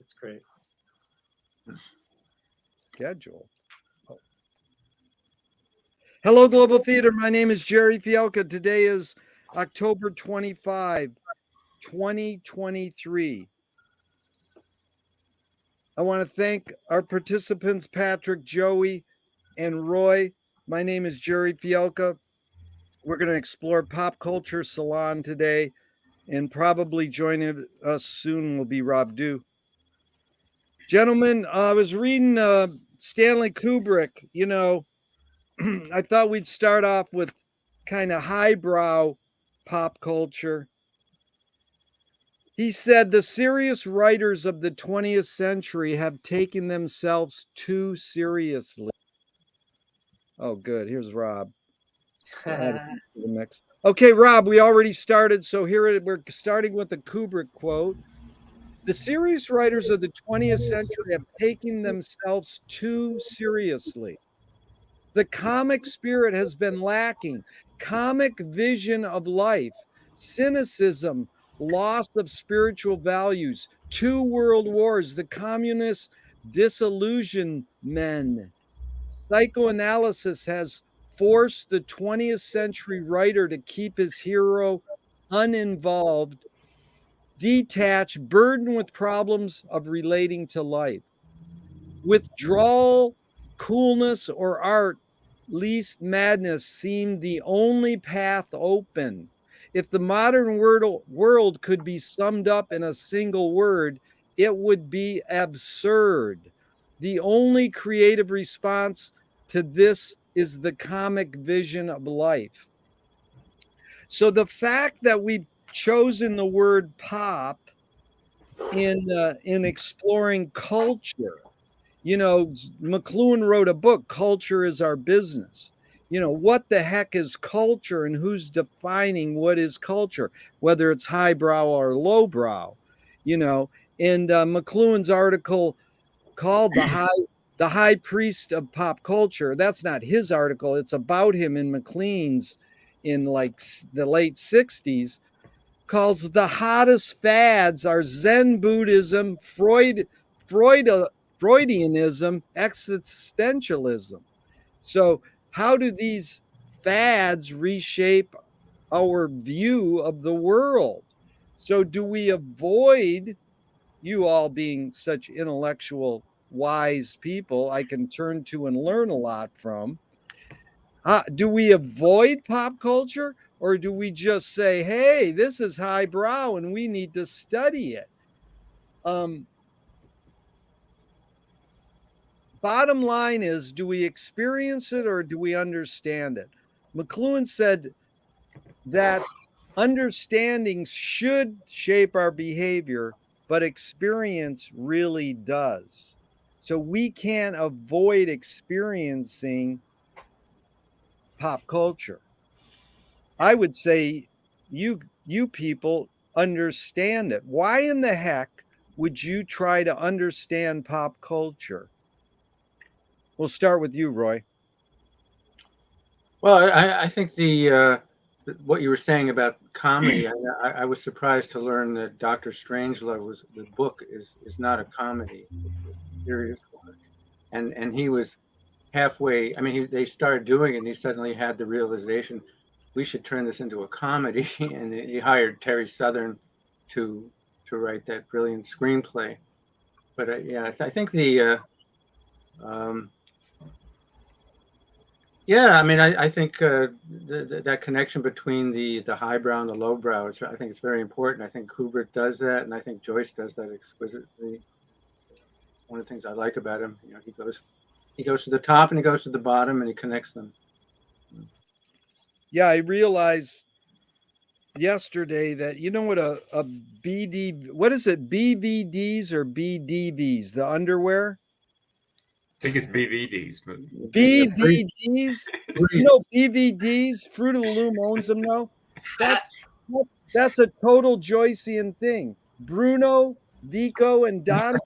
That's great. Schedule. Oh. Hello, Global Theater. My name is Jerry Fielka. Today is October 25, 2023. I want to thank our participants, Patrick, Joey, and Roy. My name is Jerry Fielka. We're going to explore Pop Culture Salon today, and probably joining us soon will be Rob Dew. Gentlemen, I was reading Stanley Kubrick. You know, I thought we'd start off with kind of highbrow pop culture. He said the serious writers of the 20th century have taken themselves too seriously. Oh, good. Here's Rob. The mix. Okay, Rob, we already started. So here we're starting with the Kubrick quote. The serious writers of the 20th century have taken themselves too seriously. The comic spirit has been lacking. Comic vision of life, cynicism, loss of spiritual values, 2 world wars, the communist disillusionment. Psychoanalysis has forced the 20th century writer to keep his hero uninvolved, detached, burdened with problems of relating to life. Withdrawal, coolness, or art, least madness seemed the only path open. If the modern world could be summed up in a single word, it would be absurd. The only creative response to this is the comic vision of life. So the fact that we've chosen the word pop in exploring culture, you know, McLuhan wrote a book, Culture is Our Business. You know, what the heck is culture and who's defining what is culture, whether it's highbrow or lowbrow, you know. And McLuhan's article called the high priest of pop culture. That's not his article. It's about him in McLean's in like the late 60s, calls the hottest fads are Zen Buddhism, Freudianism, existentialism. So how do these fads reshape our view of the world? So do we avoid, you all being such intellectual, wise people I can turn to and learn a lot from, do we avoid pop culture, or do we just say, hey, this is highbrow and we need to study it? Bottom line is, do we experience it or do we understand it? McLuhan said that understanding should shape our behavior, but experience really does. So we can't avoid experiencing pop culture. I would say you people understand it. Why in the heck would you try to understand pop culture? We'll start with you, Roy. Well, I think what you were saying about comedy, I was surprised to learn that Dr. Strangelove the book is not a comedy, it's a serious work. And he was halfway, I mean, they started doing it and he suddenly had the realization, we should turn this into a comedy. And he hired Terry Southern to write that brilliant screenplay. But yeah, I think yeah, I mean, I think that connection between the highbrow and the lowbrow, I think it's very important. I think Kubrick does that, and I think Joyce does that exquisitely. One of the things I like about him, you know, he goes to the top and he goes to the bottom and he connects them. Yeah, I realized yesterday that, you know what a BD, what is it, BVDs or BDVs, the underwear? I think it's BVDs. But... BVDs? You know, BVDs, Fruit of the Loom owns them now. That's a total Joycean thing. Bruno, Vico, and Dante.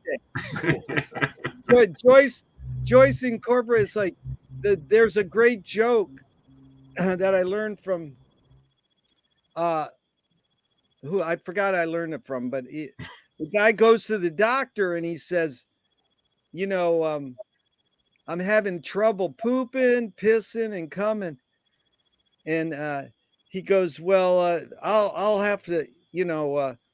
Joyce Incorporated is like, there's a great joke that I learned from who I forgot I learned it from, but The guy goes to the doctor and he says, you know, I'm having trouble pooping, pissing, and coming. And he goes, well, I'll have to,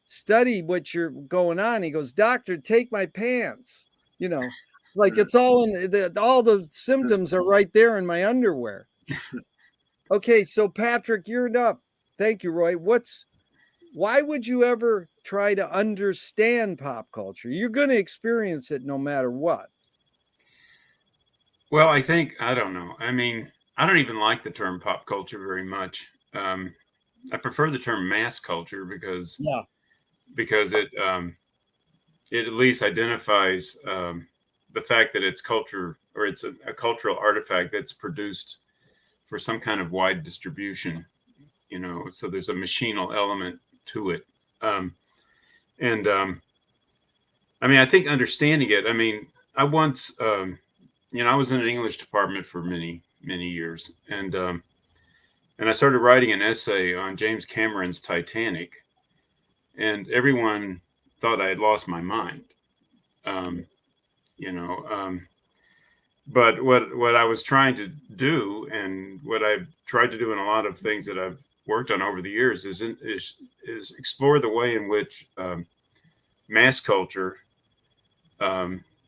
study what you're going on. He goes, doctor, take my pants. You know, like it's all in all the symptoms are right there in my underwear. Okay, so Patrick, you're up. Thank you, Roy. Why would you ever try to understand pop culture? You're going to experience it no matter what. Well, I don't know. I mean, I don't even like the term pop culture very much. I prefer the term mass culture because Yeah. It at least identifies the fact that it's culture, or it's a cultural artifact that's produced for some kind of wide distribution. So there's a machinal element to it. I mean, I think understanding it. I mean, I once. I was in an English department for many, many years, and I started writing an essay on James Cameron's Titanic, and everyone thought I had lost my mind. But what I was trying to do, and what I've tried to do in a lot of things that I've worked on over the years, is explore the way in which mass culture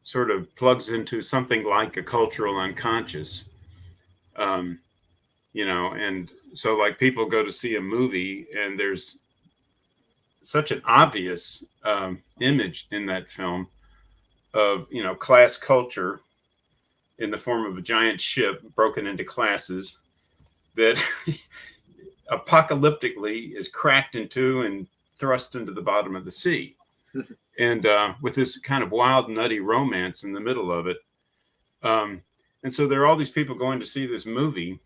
sort of plugs into something like a cultural unconscious. And so like people go to see a movie and there's such an obvious image in that film of, class culture in the form of a giant ship broken into classes that apocalyptically is cracked in two and thrust into the bottom of the sea. And with this kind of wild, nutty romance in the middle of it. And so there are all these people going to see this movie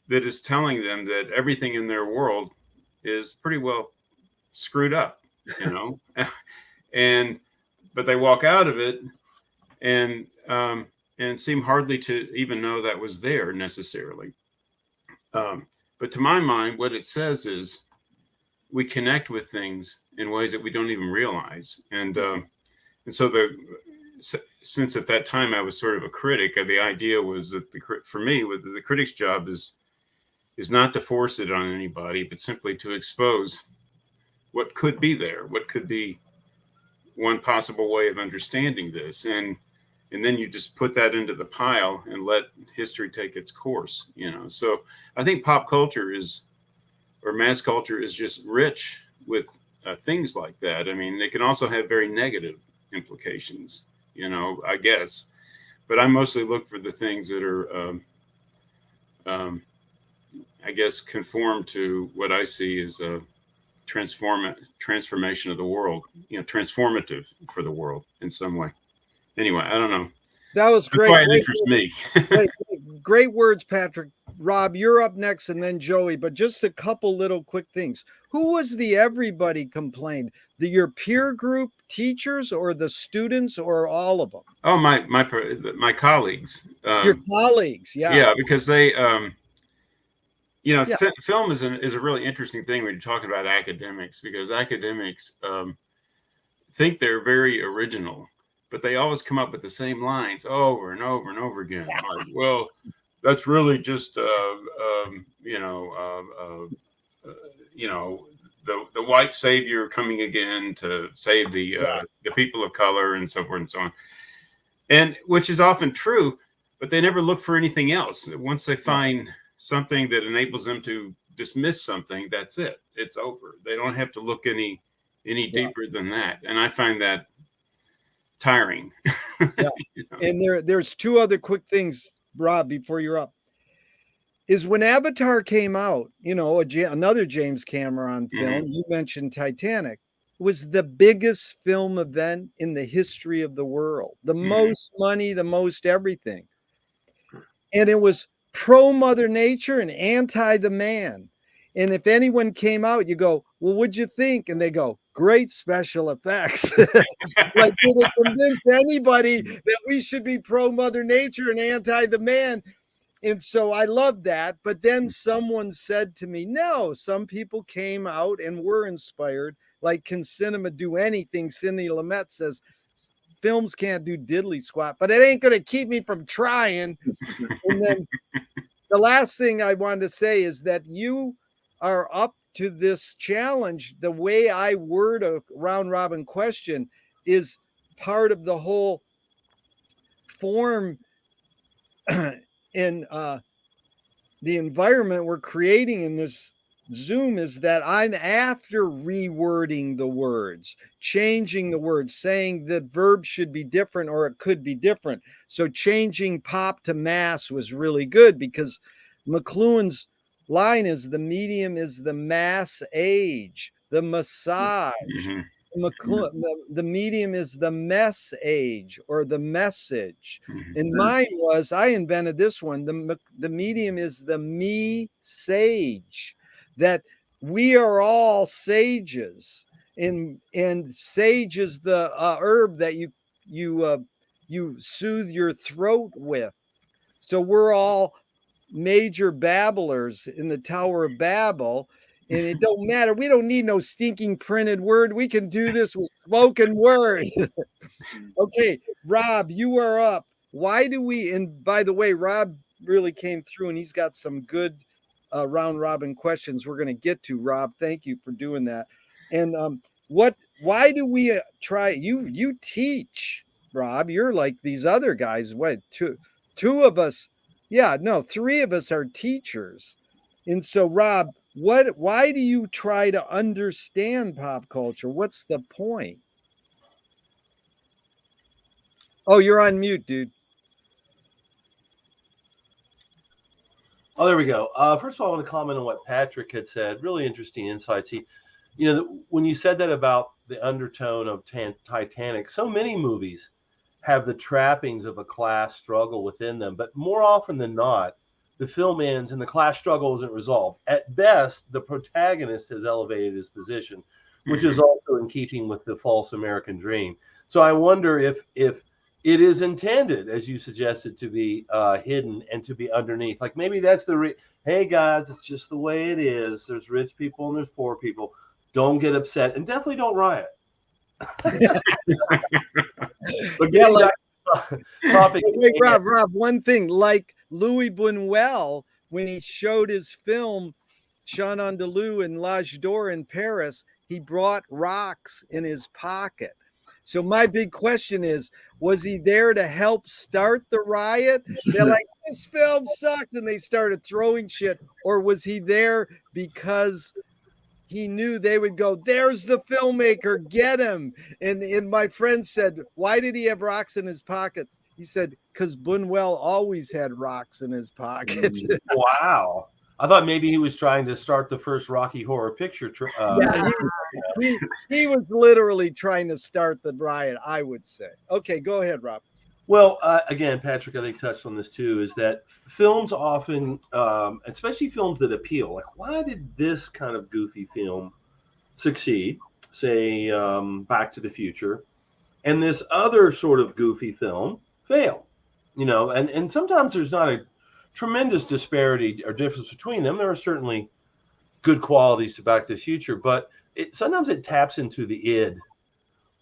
that is telling them that everything in their world is pretty well screwed up, but they walk out of it and seem hardly to even know that was there necessarily. But to my mind, what it says is we connect with things in ways that we don't even realize. And so since at that time I was sort of a critic, the idea was that for me, the critic's job is not to force it on anybody, but simply to expose what could be there, what could be one possible way of understanding this. And then you just put that into the pile and let history take its course, So I think pop culture or mass culture is just rich with things like that. I mean, they can also have very negative implications, I guess. But I mostly look for the things that are, I guess, conform to what I see as a transformation of the world, transformative for the world in some way. Anyway, I don't know. That was great. That's why it interests me. Great words, Patrick. Rob, you're up next, and then Joey. But just a couple little quick things. Who was the everybody complained? Your peer group, teachers, or the students, or all of them? Oh, my colleagues. Your colleagues, yeah. Yeah, because they, film is a really interesting thing when you're talking about academics, because academics think they're very original, but they always come up with the same lines over and over and over again. Like, well, that's really just the white savior coming again to save the people of color and so forth and so on, and which is often true, but they never look for anything else. Once they find something that enables them to dismiss something, that's it. It's over. They don't have to look any deeper than that, and I find that tiring. Yeah. And there's two other quick things, Rob, before you're up. Is when Avatar came out, another James Cameron film, you mentioned Titanic, was the biggest film event in the history of the world. The most money, the most everything. And it was pro Mother Nature and anti the man. And if anyone came out, you go, well, what'd you think? And they go, great special effects. Like, did it convince anybody that we should be pro Mother Nature and anti the man? And so I love that. But then someone said to me, no, some people came out and were inspired like, can cinema do anything? Sidney Lumet says films can't do diddly squat, but it ain't going to keep me from trying. And then the last thing I wanted to say is that you are up to this challenge. The way I word a round robin question is part of the whole form in the environment we're creating in this Zoom, is that I'm after rewording the words, changing the words, saying that verbs should be different or it could be different. So changing pop to mass was really good, because McLuhan's line is the medium is the mass age, the massage. Mhm. The medium is the mess age or the message. Mhm. And mine was, I invented this one. The medium is the me sage, that we are all sages, and sage is the herb that you soothe your throat with. So we're all major babblers in the Tower of Babel. And it don't matter. We don't need no stinking printed word. We can do this with spoken word. Okay, Rob, you are up. Why do we, and by the way, Rob really came through and he's got some good round robin questions we're going to get to. Rob, thank you for doing that. And why do we try, you teach, Rob, you're like these other guys. What, two of us, yeah, no, three of us are teachers. And so, Rob, why do you try to understand pop culture? What's the point? Oh, you're on mute, dude. Oh, there we go. First of all, I want to comment on what Patrick had said. Really interesting insights. When you said that about the undertone of Titanic, so many movies have the trappings of a class struggle within them, but more often than not, the film ends and the class struggle isn't resolved. At best, the protagonist has elevated his position, which is also in keeping with the false American dream. So I wonder if it is intended, as you suggested, to be hidden and to be underneath. Like maybe that's hey guys, it's just the way it is. There's rich people and there's poor people. Don't get upset and definitely don't riot. But yeah, like, topic. Wait, Rob, one thing, like Louis Buñuel, when he showed his film Jean Andalou and L'Âge d'Or in Paris, he brought rocks in his pocket. So my big question is, was he there to help start the riot? They're like, this film sucks, and they started throwing shit. Or was he there because he knew they would go, there's the filmmaker, get him. And my friend said, why did he have rocks in his pockets? He said, because Buñuel always had rocks in his pockets. Wow. I thought maybe he was trying to start the first Rocky Horror Picture. Yeah, he was literally trying to start the riot, I would say. Okay, go ahead, Rob. Well, again, Patrick, I think touched on this too, is that films often, especially films that appeal, like why did this kind of goofy film succeed, say Back to the Future, and this other sort of goofy film fail? And sometimes there's not a tremendous disparity or difference between them. There are certainly good qualities to Back to the Future, but sometimes it taps into the id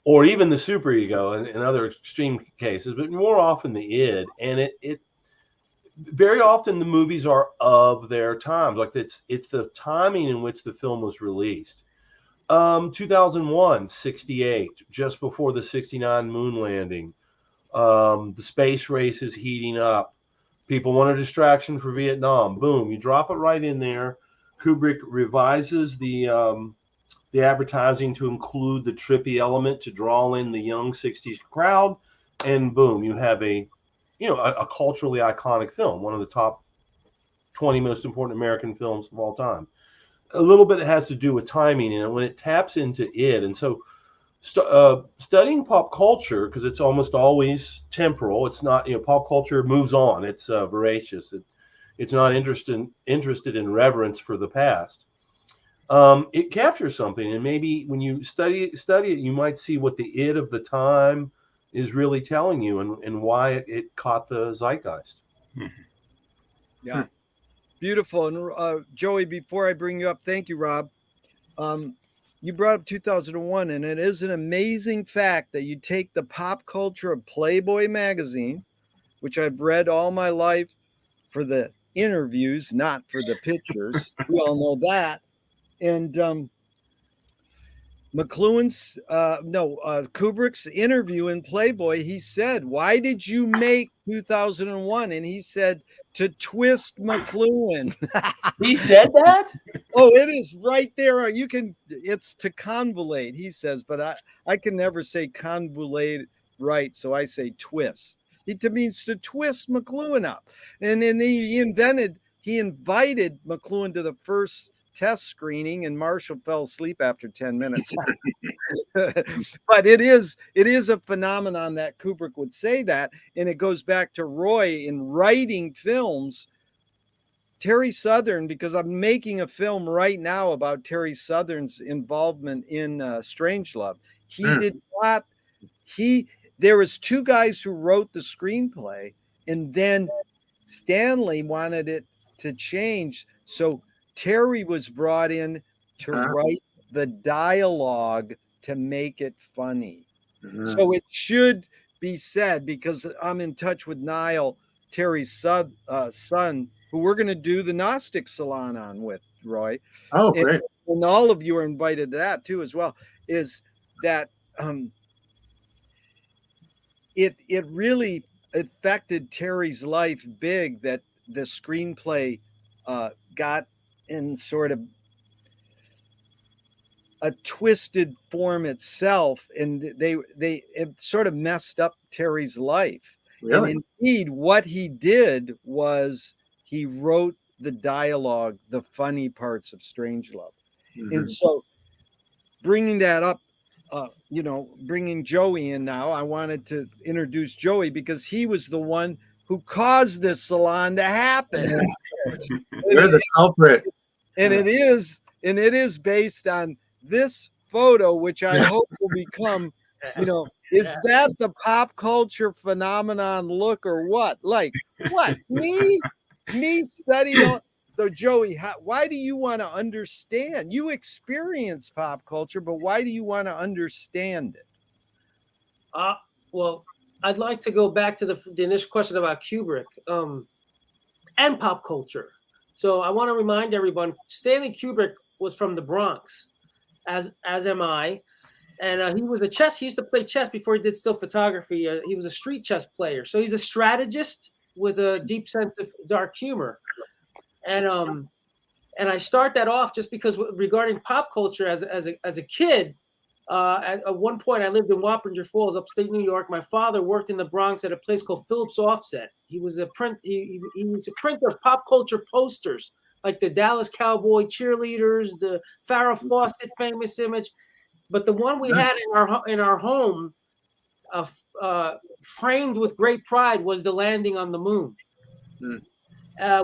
or even the superego in other extreme cases, but more often the id. And it very often the movies are of their times. Like it's the timing in which the film was released. 2001, 68, just before the 69 moon landing. The space race is heating up. People want a distraction for Vietnam. Boom, you drop it right in there. Kubrick revises the advertising to include the trippy element to draw in the young 60s crowd, and boom, you have a culturally iconic film, one of the top 20 most important American films of all time. A little bit has to do with timing, and when it taps into it, and so studying pop culture, because it's almost always temporal. It's not, pop culture moves on. It's voracious. It's not interested in reverence for the past. It captures something, and maybe when you study it, you might see what the id of the time is really telling you, and why it caught the zeitgeist. Yeah, beautiful. And Joey, before I bring you up, thank you, Rob. you brought up 2001, and it is an amazing fact that you take the pop culture of Playboy magazine, which I've read all my life for the interviews, not for the pictures. We all know that. And Kubrick's interview in Playboy, he said, "Why did you make 2001?" And he said, "To twist McLuhan." He said that? Oh, it is right there. It's to convolate, he says, but I can never say convolate right, so I say twist. It means to twist McLuhan up. And then he invited McLuhan to the first test screening, and Marshall fell asleep after 10 minutes. But it is a phenomenon that Kubrick would say that, and it goes back to Roy in writing films. Terry Southern, because I'm making a film right now about Terry Southern's involvement in Strangelove. There was two guys who wrote the screenplay, and then Stanley wanted it to change. So Terry was brought in to write the dialogue to make it funny. So it should be said, because I'm in touch with Niall, Terry's son, who we're going to do the Gnostic Salon on with, Roy. Oh, great. And all of you are invited to that too as well, is that it really affected Terry's life big that the screenplay got in sort of a twisted form itself, and it sort of messed up Terry's life. Really? And indeed, what he did was he wrote the dialogue, the funny parts of Strangelove. And so bringing that up, bringing Joey in now, I wanted to introduce Joey because he was the one who caused this salon to happen. You're the culprit. And it is based on this photo, which I hope will become, is that the pop culture phenomenon look or what? Like, what? Me studying. So, Joey, why do you want to understand? You experience pop culture, but why do you want to understand it? Well, I'd like to go back to the initial question about Kubrick and pop culture. So I want to remind everyone, Stanley Kubrick was from the Bronx, as am I. And he was he used to play chess before he did still photography. He was a street chess player. So he's a strategist with a deep sense of dark humor. And I start that off just because regarding pop culture as a kid, at one point I lived in Wappinger Falls, upstate New York. My father worked in the Bronx at a place called Phillips Offset. He was he was a printer of pop culture posters, like the Dallas Cowboy cheerleaders, the Farrah Fawcett famous image. But the one we had in our home, framed with great pride, was the landing on the moon.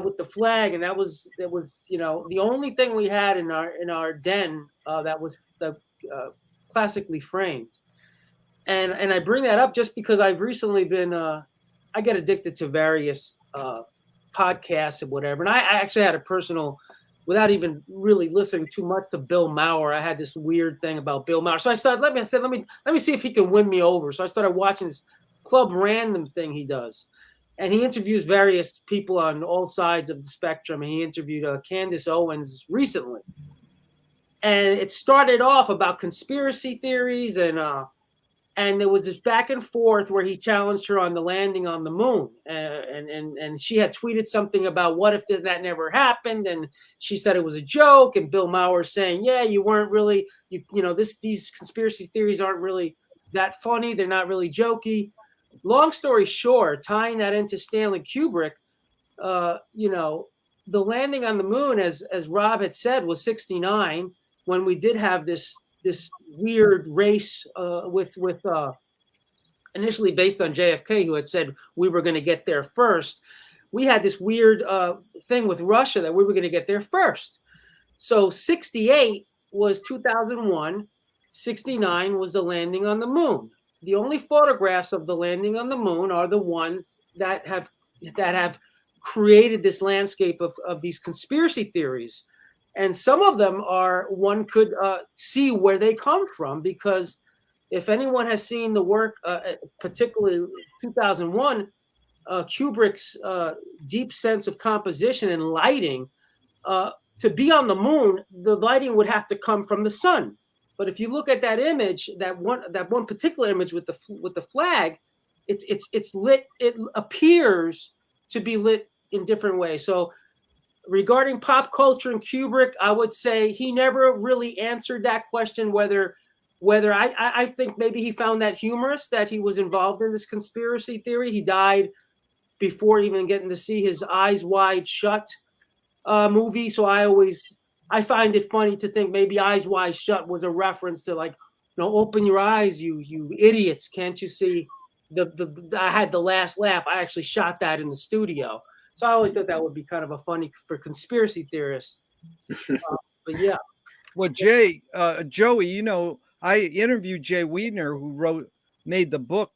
With the flag, and that was the only thing we had in our den that was classically framed. And I bring that up just because I've recently been I get addicted to various podcasts and whatever, and I actually had a personal, without even really listening too much to Bill Maher, I had this weird thing about Bill Maher. So I said, let me see if he can win me over. So I started watching this Club Random thing he does. And he interviews various people on all sides of the spectrum. And he interviewed Candace Owens recently. And it started off about conspiracy theories. And there was this back and forth where he challenged her on the landing on the moon. And she had tweeted something about what if that never happened. And she said it was a joke. And Bill Maher saying, yeah, you weren't really, these conspiracy theories aren't really that funny. They're not really jokey. Long story short, tying that into Stanley Kubrick, the landing on the moon, as Rob had said, was 1969 when we did have this weird race with initially based on JFK, who had said we were going to get there first. We had this weird thing with Russia that we were going to get there first. So 1968 was 2001, 1969 was the landing on the moon. The only photographs of the landing on the moon are the ones that have created this landscape of these conspiracy theories. And some of them one could see where they come from, because if anyone has seen the work, particularly 2001, Kubrick's deep sense of composition and lighting, to be on the moon, the lighting would have to come from the sun. But if you look at that image, that one particular image with the flag, it's lit. It appears to be lit in different ways. So regarding pop culture and Kubrick, I would say he never really answered that question. Whether I think maybe he found that humorous that he was involved in this conspiracy theory. He died before even getting to see his Eyes Wide Shut movie. So I find it funny to think maybe Eyes Wide Shut was a reference to, like, open your eyes, you idiots. Can't you see I had the last laugh. I actually shot that in the studio. So I always thought that would be kind of a funny for conspiracy theorists. But yeah. Well, Joey, I interviewed Jay Weidner, who made the book,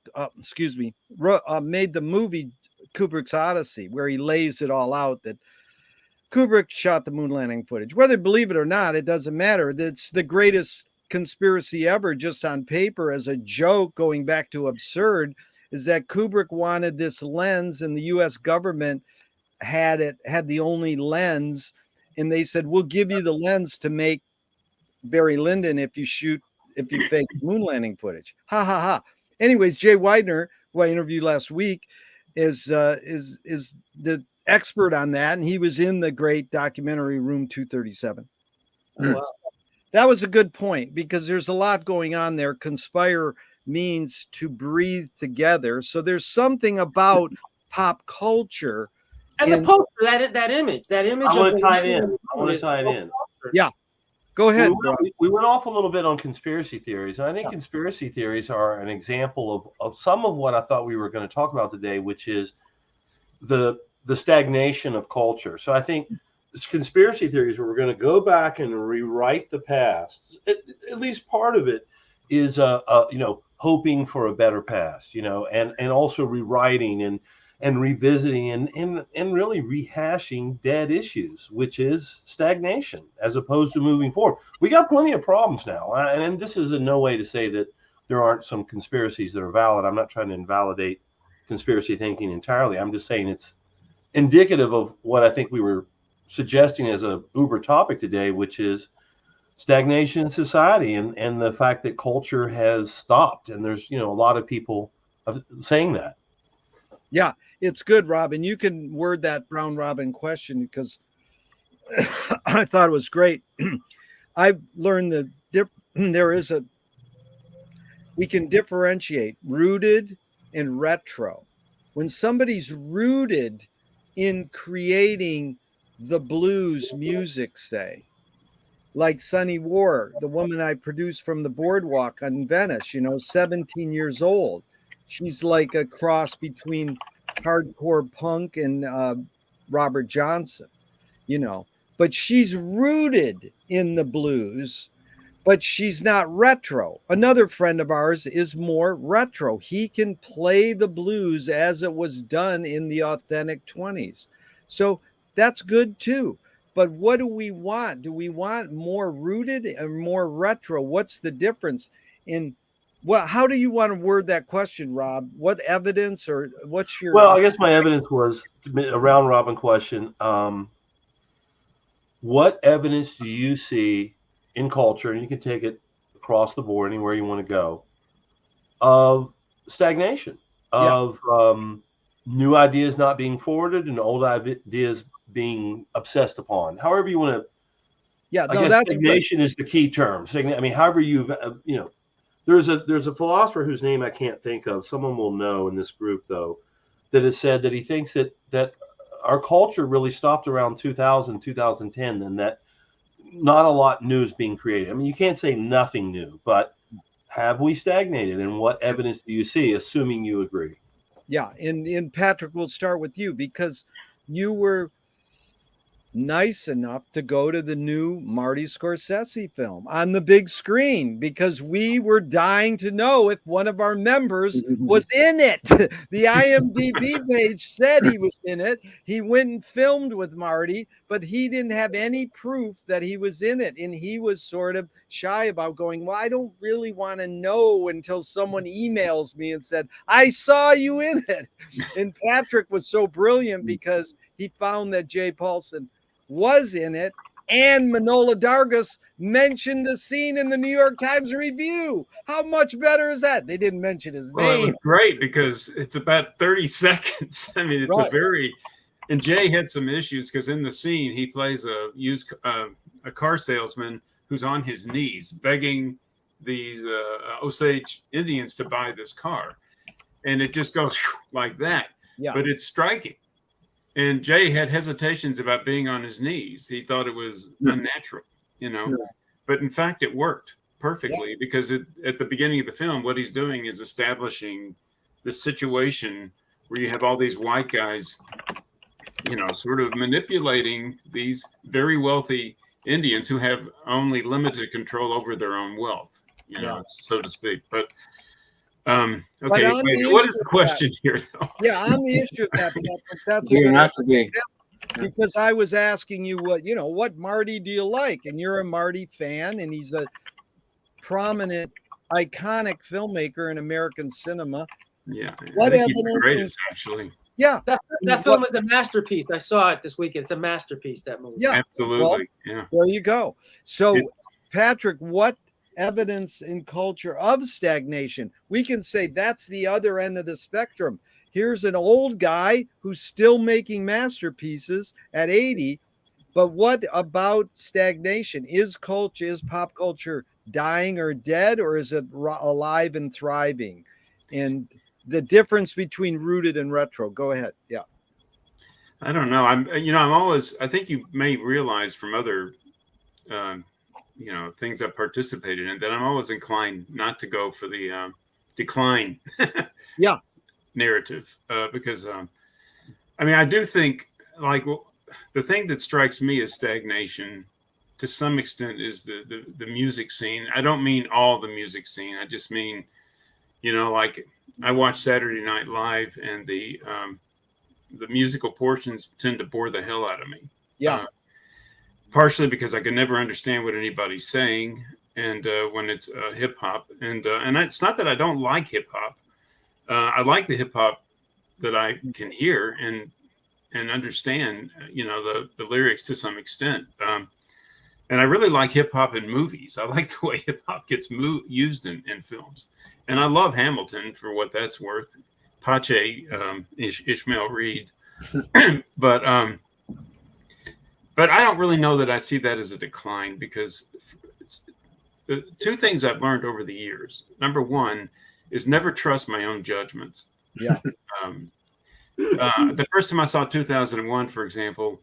made the movie Kubrick's Odyssey, where he lays it all out that Kubrick shot the moon landing footage. Whether you believe it or not, it doesn't matter. It's the greatest conspiracy ever, just on paper, as a joke, going back to absurd, is that Kubrick wanted this lens, and the U.S. government had the only lens, and they said, we'll give you the lens to make Barry Lyndon if you fake moon landing footage. Ha ha ha. Anyways, Jay Weidner, who I interviewed last week, is the expert on that, and he was in the great documentary Room 237. Wow. That was a good point, because there's a lot going on there. Conspire means to breathe together. So there's something about pop culture and the poster, that image. I want to tie it in. Yeah. Go ahead. We went off a little bit on conspiracy theories, and I think conspiracy theories are an example of some of what I thought we were going to talk about today, which is the stagnation of culture. So I think it's conspiracy theories where we're going to go back and rewrite the past. At least part of it is hoping for a better past, and also rewriting and revisiting and really rehashing dead issues, which is stagnation, as opposed to moving forward. We got plenty of problems now. And this is in no way to say that there aren't some conspiracies that are valid. I'm not trying to invalidate conspiracy thinking entirely. I'm just saying it's indicative of what I think we were suggesting as a uber topic today, which is stagnation in society and the fact that culture has stopped. And there's, a lot of people saying that. Yeah, it's good, Robin. You can word that round robin question, because I thought it was great. I've learned that we can differentiate rooted and retro. When somebody's rooted in creating the blues music, say, like Sunny War, the woman I produced from the boardwalk on Venice, 17 years old. She's like a cross between hardcore punk and Robert Johnson, but she's rooted in the blues, but she's not retro. Another friend of ours is more retro. He can play the blues as it was done in the authentic 20s. So that's good too. But what do we want? Do we want more rooted or more retro? What's the difference in how do you want to word that question, Rob? What evidence or what's your... Well, I guess my evidence was a round robin question. What evidence do you see in culture, and you can take it across the board anywhere you want to go, of stagnation, of new ideas not being forwarded and old ideas being obsessed upon? However you want to... Yeah, no, I guess stagnation is the key term. However you've, There's a philosopher whose name I can't think of. Someone will know in this group, though, that has said that he thinks that our culture really stopped around 2000, 2010, and that not a lot new is being created. You can't say nothing new, but have we stagnated? And what evidence do you see, assuming you agree? Yeah, and Patrick, we'll start with you, because you were nice enough to go to the new Marty Scorsese film on the big screen because we were dying to know if one of our members was in it. The IMDb page said he was in it. He went and filmed with Marty, but he didn't have any proof that he was in it. And he was sort of shy about going, well, I don't really want to know until someone emails me and said, I saw you in it. And Patrick was so brilliant because he found that Jay Paulson was in it, and Manohla Dargis mentioned the scene in the New York Times Review. How much better is that? They didn't mention his Well, name. it was great because it's about 30 seconds. I mean, it's Right. a very, and Jay had some issues because in the scene he plays a car salesman who's on his knees begging these Osage Indians to buy this car, and it just goes like that. Yeah. But it's striking. And Jay had hesitations about being on his knees. He thought it was unnatural, you know. Yeah. But in fact, it worked perfectly because at the beginning of the film, what he's doing is establishing the situation where you have all these white guys, you know, sort of manipulating these very wealthy Indians who have only limited control over their own wealth, you know, so to speak. But okay, what is the question here, though? Yeah, on the issue of that, that's You're not to be. because I was asking you what Marty do you like? And you're a Marty fan, and he's a prominent, iconic filmmaker in American cinema. Yeah, What I think he's evidence the greatest, actually. Yeah. That film is a masterpiece. I saw it this weekend. It's a masterpiece, that movie. Yeah. Absolutely. Well, yeah. There you go. So, Patrick, what evidence in culture of stagnation? We can say that's the other end of the spectrum. Here's an old guy who's still making masterpieces at 80. But what about stagnation? Is pop culture dying or dead, or is it alive and thriving? And the difference between rooted and retro. Go ahead. Yeah. I don't know. I think you may realize from other, things I've participated in that I'm always inclined not to go for the decline narrative because, I do think the thing that strikes me as stagnation to some extent is the music scene. I don't mean all the music scene. I just mean, I watch Saturday Night Live, and the musical portions tend to bore the hell out of me. Yeah. Partially because I can never understand what anybody's saying, and when it's hip hop, and it's not that I don't like hip hop. I like the hip hop that I can hear and understand, the lyrics to some extent. And I really like hip hop in movies. I like the way hip hop gets used in films. And I love Hamilton for what that's worth. Pache, Ishmael Reed. But I don't really know that I see that as a decline, because the two things I've learned over the years. Number one is never trust my own judgments. Yeah. The first time I saw 2001, for example,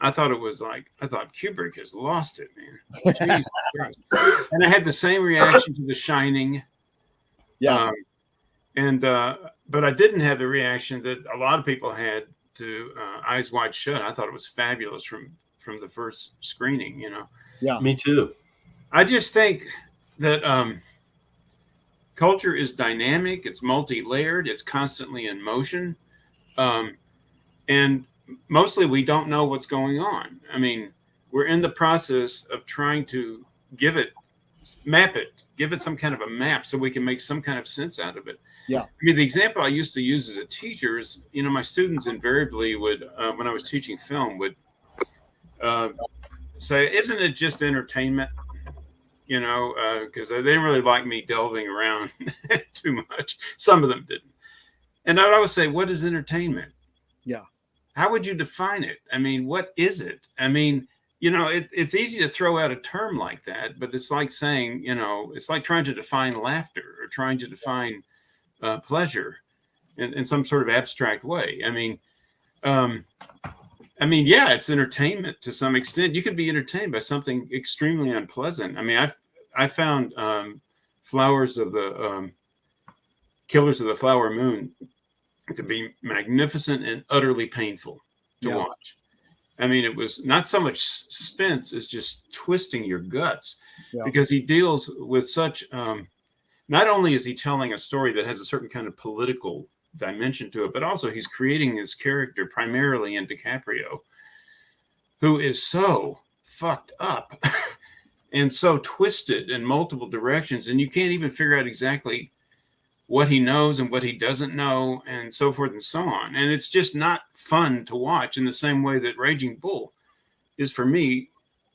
I thought Kubrick has lost it, man. Jesus Christ. And I had the same reaction to The Shining. Yeah. But I didn't have the reaction that a lot of people had to Eyes Wide Shut. I thought it was fabulous from the first screening, Yeah. Me too. I just think that culture is dynamic. It's multi-layered. It's constantly in motion. And mostly we don't know what's going on. I mean, we're in the process of trying to map it, give it some kind of a map so we can make some kind of sense out of it. Yeah. I mean, the example I used to use as a teacher is, my students invariably would, when I was teaching film, would say, isn't it just entertainment? Because they didn't really like me delving around too much. Some of them didn't. And I would always say, what is entertainment? Yeah. How would you define it? I mean, what is it? I mean, it's easy to throw out a term like that, but it's like saying, it's like trying to define laughter or trying to define pleasure in some sort of abstract way. I mean, yeah, it's entertainment to some extent. You can be entertained by something extremely unpleasant. I mean, I found Flowers of the Killers of the Flower Moon to be magnificent and utterly painful to watch. I mean, it was not so much suspense as just twisting your guts, Yeah. because he deals with such. Not only is he telling a story that has a certain kind of political dimension to it, but also he's creating his character primarily in DiCaprio, who is so fucked up and so twisted in multiple directions, and you can't even figure out exactly what he knows and what he doesn't know, and so forth and so on. And it's just not fun to watch, in the same way that Raging Bull is, for me,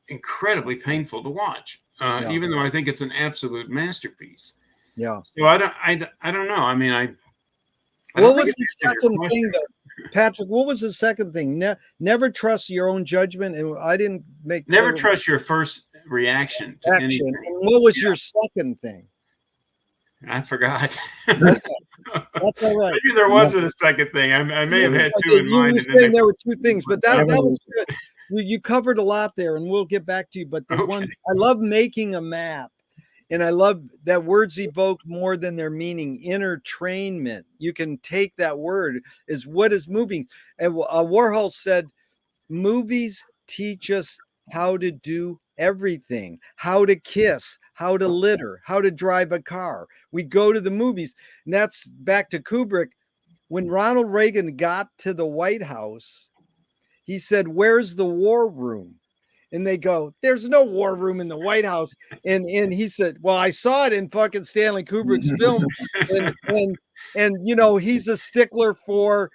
incredibly painful to watch, even though I think it's an absolute masterpiece. Yeah. So I don't know. I mean, I What was the second thing, Patrick? What was the second thing? Never trust your own judgment, and I didn't make. Never trust your first reaction to anything. And what was your second thing? I forgot. Okay. That's all right. Maybe there wasn't a second thing. I may have had two in mind. You were saying there were two things, but that was good. You covered a lot there, and we'll get back to you. But the one, I love making a map. And I love that words evoke more than their meaning. Entertainment. You can take that word as what is moving. And Warhol said, movies teach us how to do everything, how to kiss, how to litter, how to drive a car. We go to the movies. And that's back to Kubrick. When Ronald Reagan got to the White House, he said, "Where's the war room?" And they go, "There's no war room in the White House." And he said, "Well, I saw it in fucking Stanley Kubrick's film." And you know, he's a stickler for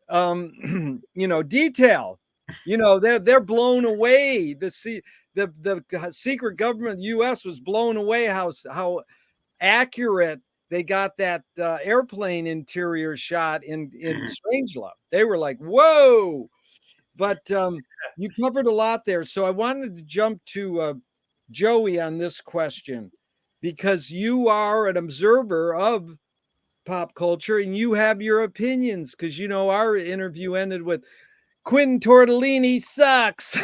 you know, detail. You know, they're blown away. The secret government of the US was blown away how accurate they got that airplane interior shot in Strangelove. They were like, "Whoa." But you covered a lot there. So I wanted to jump to Joey on this question, because you are an observer of pop culture and you have your opinions, because, you know, our interview ended with Quentin Tortellini sucks.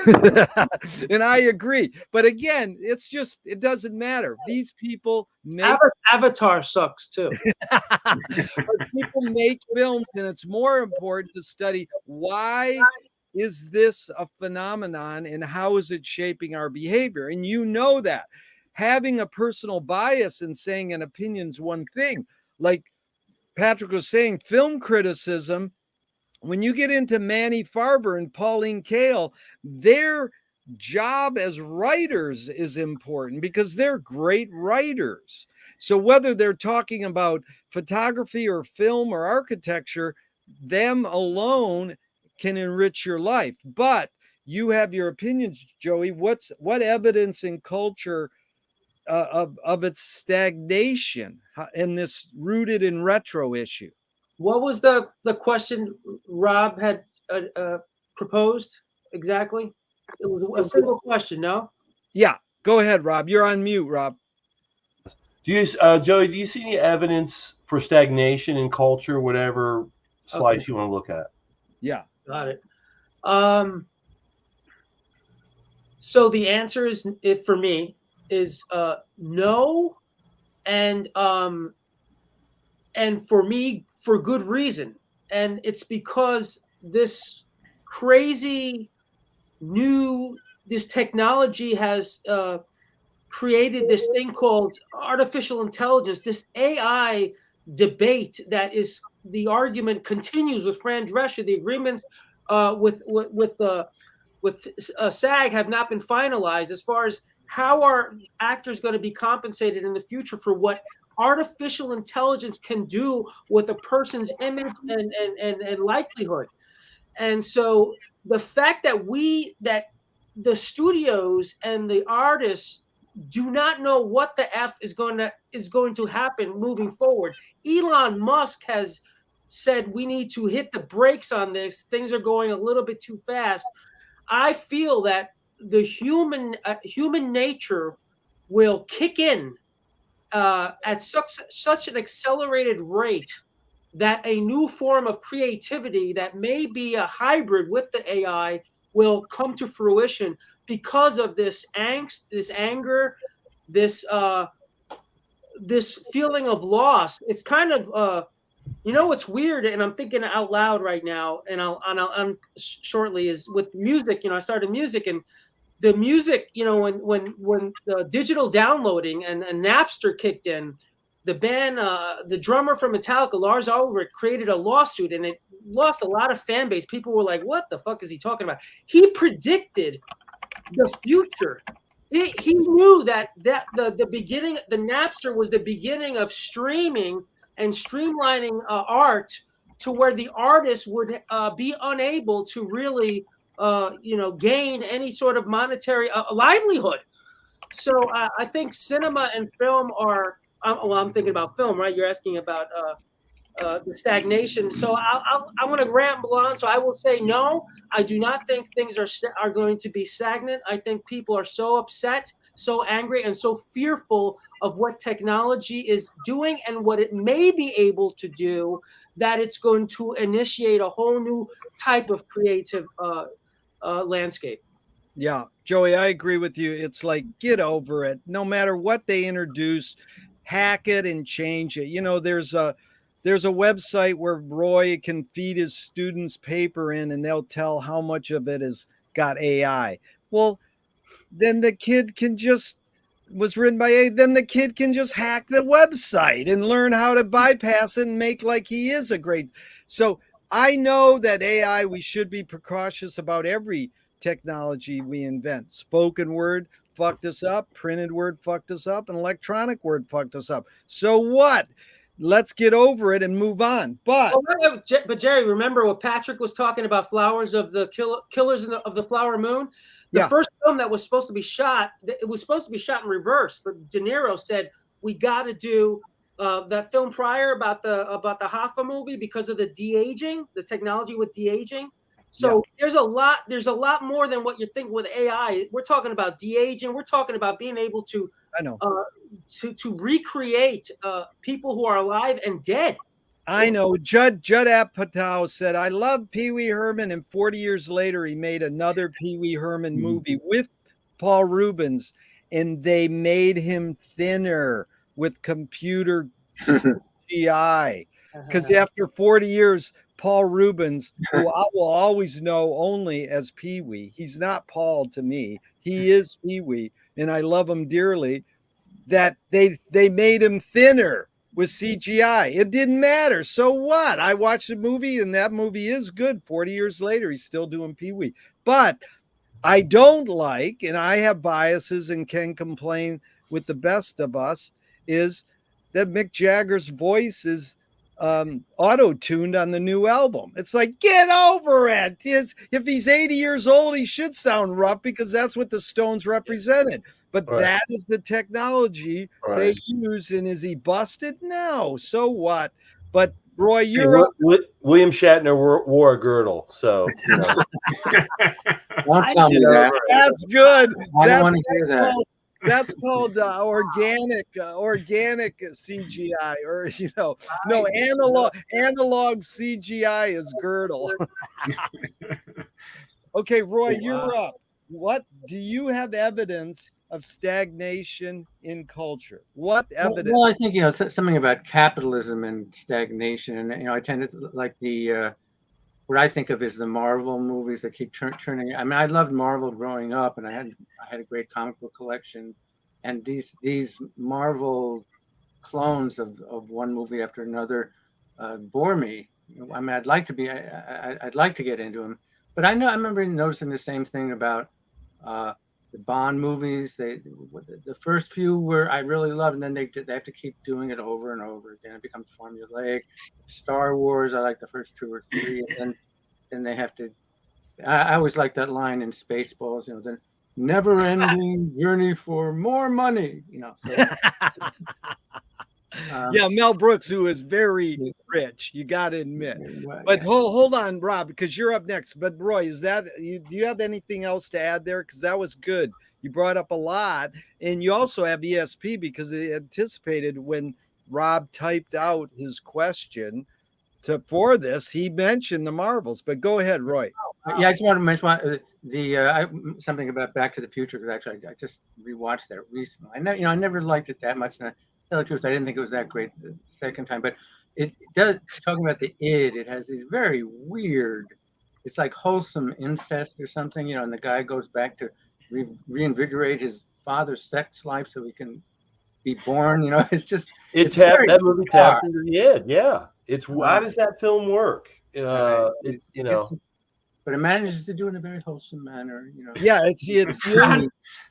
And I agree. But again, it's just, it doesn't matter. These people make Avatar sucks too. people make films, and it's more important to study why is this a phenomenon and how is it shaping our behavior? And you know that having a personal bias and saying an opinion is one thing. Like Patrick was saying, film criticism, when you get into Manny Farber and Pauline Kael, their job as writers is important because they're great writers. So whether they're talking about photography or film or architecture, them alone can enrich your life. But you have your opinions, Joey. What evidence in culture of its stagnation in this rooted in retro issue? What was the question Rob had proposed exactly? It was a single question, no? Yeah, go ahead, Rob. You're on mute, Rob. Do you, Joey? Do you see any evidence for stagnation in culture, whatever slice you want to look at? Yeah. Got it. So the answer is, for me, is no, and for me, for good reason. And it's because this crazy this technology has created this thing called artificial intelligence, this AI debate that is, the argument continues with Fran Drescher. The agreements with SAG have not been finalized as far as how are actors going to be compensated in the future for what artificial intelligence can do with a person's image and likelihood. And so the fact that the studios and the artists do not know what the F is going to happen moving forward. Elon Musk has said we need to hit the brakes on this. Things are going a little bit too fast. I feel that the human nature will kick in at such an accelerated rate that a new form of creativity that may be a hybrid with the AI will come to fruition because of this angst, this anger, this feeling of loss. It's kind of You know what's weird, and I'm thinking out loud right now, and I'll shortly, is with music. You know, I started music, and the music, you know, when the digital downloading and Napster kicked in, the band, the drummer from Metallica, Lars Ulrich, created a lawsuit, and it lost a lot of fan base. People were like, "What the fuck is he talking about?" He predicted the future. He knew that the beginning, the Napster was the beginning of streaming and streamlining art to where the artist would be unable to really you know, gain any sort of monetary livelihood. So I think cinema and film are well, I'm thinking about film, right? You're asking about the stagnation. So I'm going to ramble on. So I will say no. I do not think things are going to be stagnant. I think people are so upset, so angry, and so fearful of what technology is doing and what it may be able to do, that it's going to initiate a whole new type of creative landscape. Yeah, Joey, I agree with you. It's like, get over it. No matter what they introduce, hack it and change it. You know, there's a website where Roy can feed his students paper in, and they'll tell how much of it has got AI. Well, then the kid can just was written by AI. Then the kid can just hack the website and learn how to bypass it and make like he is a great. So I know that AI, we should be precautious about every technology we invent. Spoken word fucked us up, printed word fucked us up, and electronic word fucked us up. So what? Let's get over it and move on. But Jerry, remember what Patrick was talking about? Flowers of the Killers of the Flower Moon. The Yeah. first film that was supposed to be shot, it was supposed to be shot in reverse, but De Niro said we got to do that film prior about the Hoffa movie because of the de-aging, the technology with de-aging. So there's a lot more than what you think with AI. We're talking about de-aging. We're talking about being able to to recreate people who are alive and dead. I know. Judd Apatow said, I love Pee Wee Herman, and 40 years later he made another Pee Wee Herman movie with Paul Rubens, and they made him thinner with computer CGI. Because after 40 years, Paul Rubens, who I will always know only as Pee Wee, he's not Paul to me. He is Pee Wee, and I love him dearly. That they made him thinner with CGI. It didn't matter. So what? I watched the movie, and that movie is good. 40 years later, he's still doing Pee Wee. But I don't like, and I have biases and can complain with the best of us, is that Mick Jagger's voice is auto-tuned on the new album. It's like, get over it. If he's 80 years old, he should sound rough because that's what the Stones represented. But that is the technology they use. And is he busted? No. So what? But Roy, you're William Shatner wore a girdle, so you know. Don't tell me that. That's good. I don't want to hear that. That's called organic CGI, or no, analog CGI is girdle. Okay, Roy, you're up. What do you have evidence of stagnation in culture? What evidence? Well, I think something about capitalism and stagnation, and I tend to like the what I think of is the Marvel movies that keep churning. I mean, I loved Marvel growing up, and I had a great comic book collection, and these Marvel clones of one movie after another bore me. I mean, I'd like to get into them, but I remember noticing the same thing about the Bond movies. The first few were I really loved, and then they have to keep doing it over and over again. It becomes formulaic. Star Wars, I like the first 2 or 3, and then they have to. I always like that line in Spaceballs, the never-ending journey for more money. So, yeah, Mel Brooks, who is very rich, you got to admit. But hold on, Rob, because you're up next. But Roy, do you have anything else to add there? Because that was good. You brought up a lot, and you also have ESP because it anticipated when Rob typed out his question for this. He mentioned the Marvels, but go ahead, Roy. Yeah, I just want to mention something about Back to the Future because actually I just rewatched that recently. I never liked it that much. And to tell the truth, I didn't think it was that great the second time. But it does, talking about the id, it has these very weird, it's like wholesome incest or something, you know, and the guy goes back to reinvigorate his father's sex life so he can be born, you know. It's just, it's very That movie bizarre. taps into the id. Yeah. It's why does that film work? It's, you know, but it manages to do it in a very wholesome manner, you know. Yeah, it's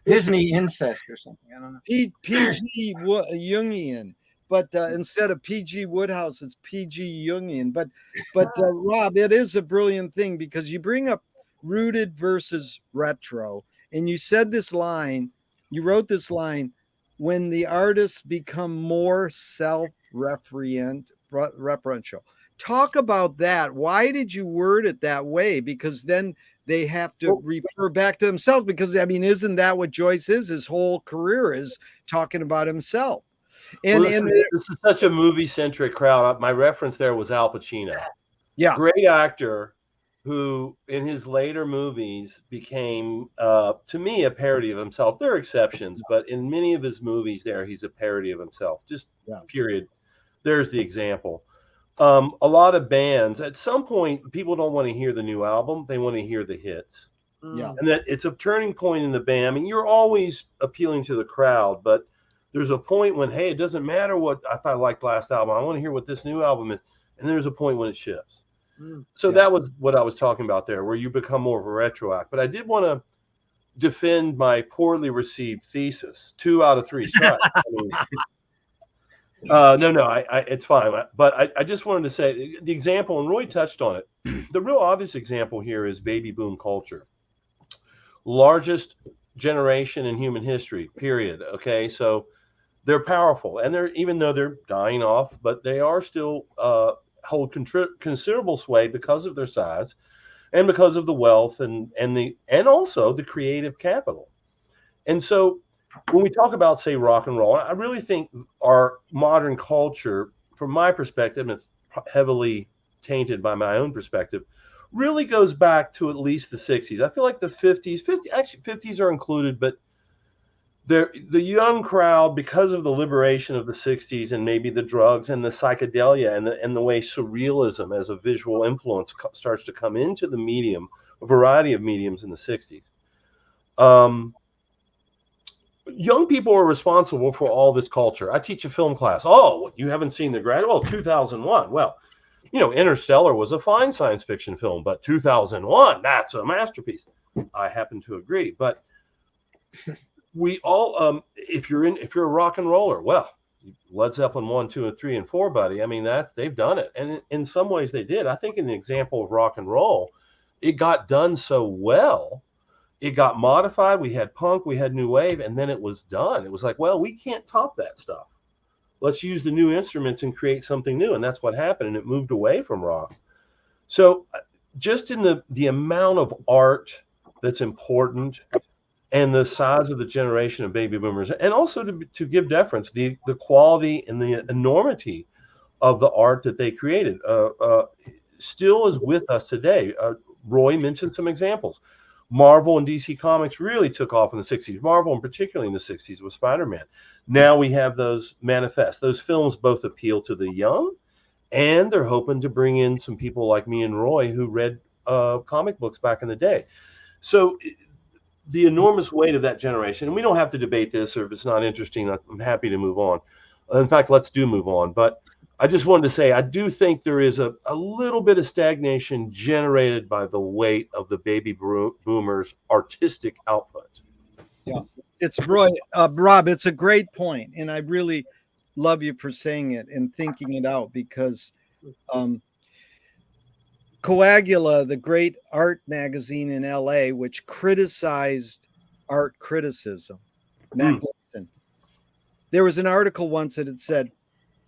Disney incest or something. I don't know. PG Jungian, but instead of PG Woodhouse, it's PG Jungian. But Rob, it is a brilliant thing because you bring up rooted versus retro, and you said this line, you wrote this line, when the artists become more self-referential. Talk about that. Why did you word it that way? Because then they have to refer back to themselves, because I mean, isn't that what Joyce is? His whole career is talking about himself. And, this is such a movie-centric crowd. My reference there was Al Pacino. Yeah. Great actor who in his later movies became, to me, a parody of himself. There are exceptions, but in many of his movies there, he's a parody of himself. Just period. There's the example. A lot of bands, at some point, people don't want to hear the new album. They want to hear the hits. Yeah. And that it's a turning point in the band. I mean, you're always appealing to the crowd, but there's a point when, hey, it doesn't matter what I liked last album. I want to hear what this new album is. And there's a point when it shifts. So that was what I was talking about there, where you become more of a retro act. But I did want to defend my poorly received thesis. 2 out of 3 strikes. I mean, no, it's fine. But I just wanted to say the example, and Roy touched on it. The real obvious example here is baby boom culture. Largest generation in human history, period. Okay, so they're powerful, and even though they're dying off, but they are still hold considerable sway because of their size and because of the wealth and also the creative capital. And so when we talk about, say, rock and roll, I really think our modern culture, from my perspective, and it's heavily tainted by my own perspective, really goes back to at least the 60s. I feel like the 50s are included, but the young crowd, because of the liberation of the 60s and maybe the drugs and the psychedelia and the way surrealism as a visual influence starts to come into the medium, a variety of mediums in the 60s. Young people are responsible for all this culture. I teach a film class. Oh, you haven't seen The Grad? Well, 2001. Well, you know, Interstellar was a fine science fiction film, but 2001, that's a masterpiece. I happen to agree. But we all, if you're a rock and roller, well, Led Zeppelin 1, 2, and 3, and 4, buddy. I mean, they've done it. And in some ways they did. I think in the example of rock and roll, it got done so well. It got modified. We had punk, we had new wave, and then it was done. It was like, well, we can't top that stuff. Let's use the new instruments and create something new. And that's what happened. And it moved away from rock. So just in the amount of art that's important and the size of the generation of baby boomers, and also to give deference, the quality and the enormity of the art that they created still is with us today. Roy mentioned some examples. Marvel and DC Comics really took off in the 60s. Marvel, and particularly in the 60s, with Spider-Man. Now we have those manifest. Those films both appeal to the young, and they're hoping to bring in some people like me and Roy who read comic books back in the day. So the enormous weight of that generation, and we don't have to debate this, or if it's not interesting, I'm happy to move on. In fact, let's move on. But I just wanted to say, I do think there is a little bit of stagnation generated by the weight of the baby boomers' artistic output. Yeah, it's Roy, Rob, it's a great point, and I really love you for saying it and thinking it out, because Coagula, the great art magazine in LA, which criticized art criticism, Matt Gibson, there was an article once that had said,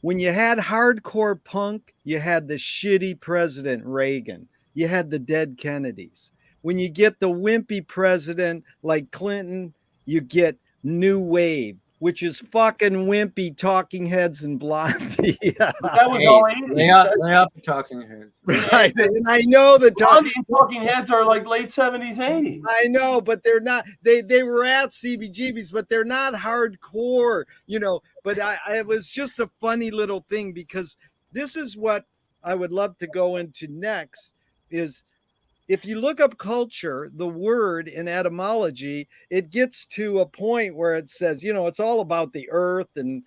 when you had hardcore punk, you had the shitty president Reagan. You had the dead Kennedys. When you get the wimpy president like Clinton, you get new wave, which is fucking wimpy Talking Heads and Blondie. That was all 80s. They are the Talking Heads. Right. And I know the Talking Heads are like late 70s, 80s. I know, but they're not. They were at CBGBs, but they're not hardcore, you know. But it was just a funny little thing, because this is what I would love to go into next is if you look up culture, the word in etymology, it gets to a point where it says, it's all about the earth and,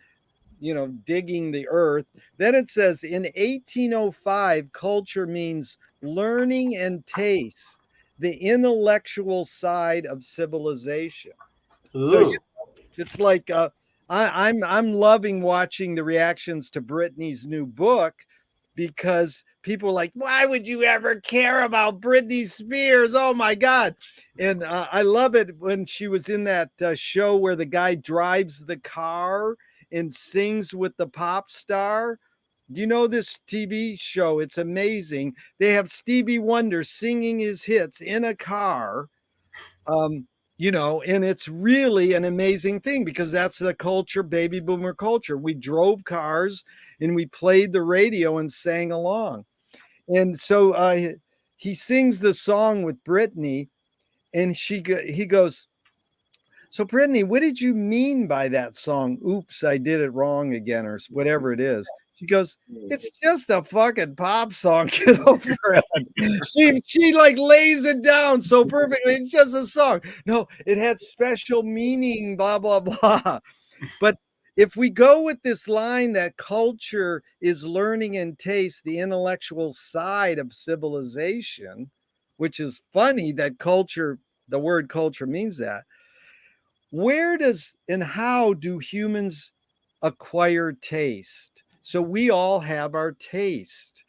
digging the earth. Then it says in 1805, culture means learning and taste, the intellectual side of civilization. So Ooh. it's like I'm loving watching the reactions to Britney's new book because people are like, why would you ever care about Britney Spears? Oh my God. And I love it when she was in that show where the guy drives the car and sings with the pop star. Do you know this TV show? It's amazing. They have Stevie Wonder singing his hits in a car. And it's really an amazing thing because that's the culture, baby boomer culture. We drove cars and we played the radio and sang along. And so he sings the song with Britney and he goes, so Brittany, what did you mean by that song? Oops, I did it wrong again, or whatever it is. She goes, it's just a fucking pop song. Get over it. She like lays it down so perfectly. It's just a song. No, it had special meaning, blah, blah, blah. But if we go with this line that culture is learning and taste, the intellectual side of civilization, which is funny that culture, the word culture means that. Where does and how do humans acquire taste? So we all have our taste.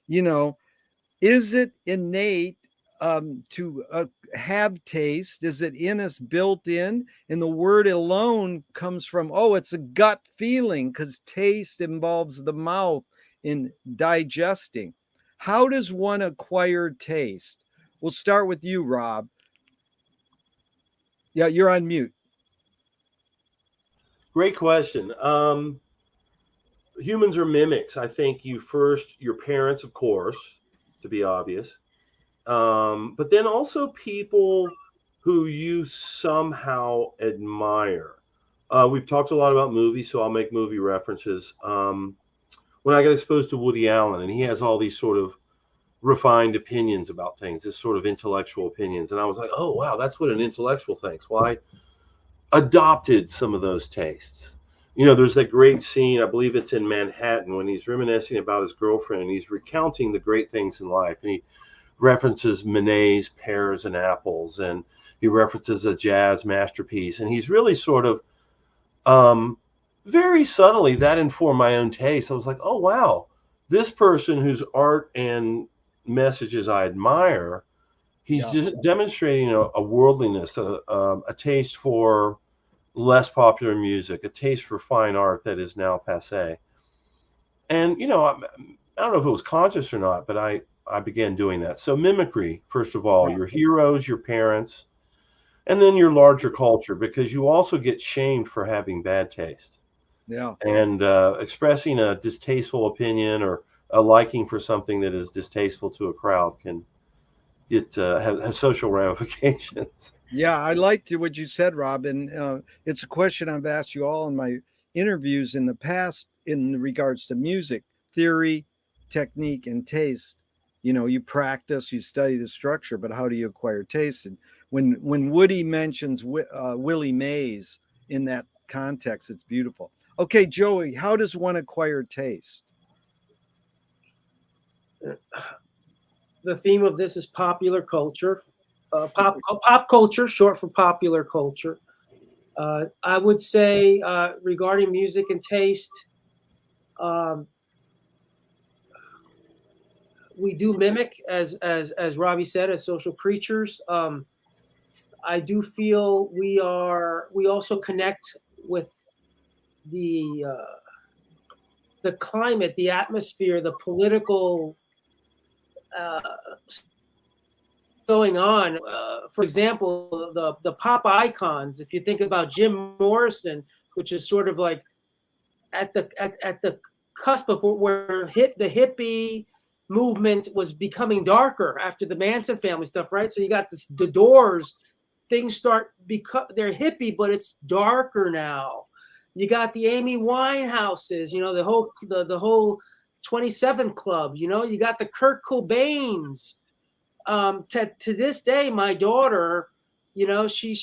Is it innate to have taste? Is it in us, built in? And the word alone comes from, it's a gut feeling because taste involves the mouth in digesting. How does one acquire taste? We'll start with you, Rob. Yeah, you're on mute. Great question. Humans are mimics. I think your parents, of course, to be obvious, but then also people who you somehow admire. We've talked a lot about movies, so I'll make movie references. When I got exposed to Woody Allen, and he has all these sort of refined opinions about things, this sort of intellectual opinions, and I was like, oh wow, that's what an intellectual thinks. Well, I adopted some of those tastes. There's that great scene, I believe it's in Manhattan, when he's reminiscing about his girlfriend and he's recounting the great things in life. And he references Manet's Pears and Apples, and he references a jazz masterpiece. And he's really sort of very subtly that informed my own taste. I was like, oh, wow, this person whose art and messages I admire, he's just demonstrating a worldliness, a taste for less popular music, a taste for fine art that is now passé. And, I don't know if it was conscious or not, but I began doing that. So mimicry, first of all, your heroes, your parents, and then your larger culture, because you also get shamed for having bad taste. Yeah. And expressing a distasteful opinion or a liking for something that is distasteful to a crowd can has social ramifications. Yeah, I liked what you said, Rob. And it's a question I've asked you all in my interviews in the past in regards to music, theory, technique, and taste. You practice, you study the structure, but how do you acquire taste? And when Woody mentions Willie Mays in that context, it's beautiful. Okay, Joey, how does one acquire taste? The theme of this is popular culture. Pop culture, short for popular culture. I would say regarding music and taste, we do mimic, as Robbie said, as social creatures. I do feel we also connect with the climate, the atmosphere, the political going on. For example, the pop icons. If you think about Jim Morrison, which is sort of like at the cusp of where the hippie movement was becoming darker after the Manson family stuff, right? So you got the Doors. Things start they're hippie, but it's darker now. You got the Amy Winehouses, the whole 27 Club. You know, you got the Kurt Cobains. To this day, my daughter, you know, she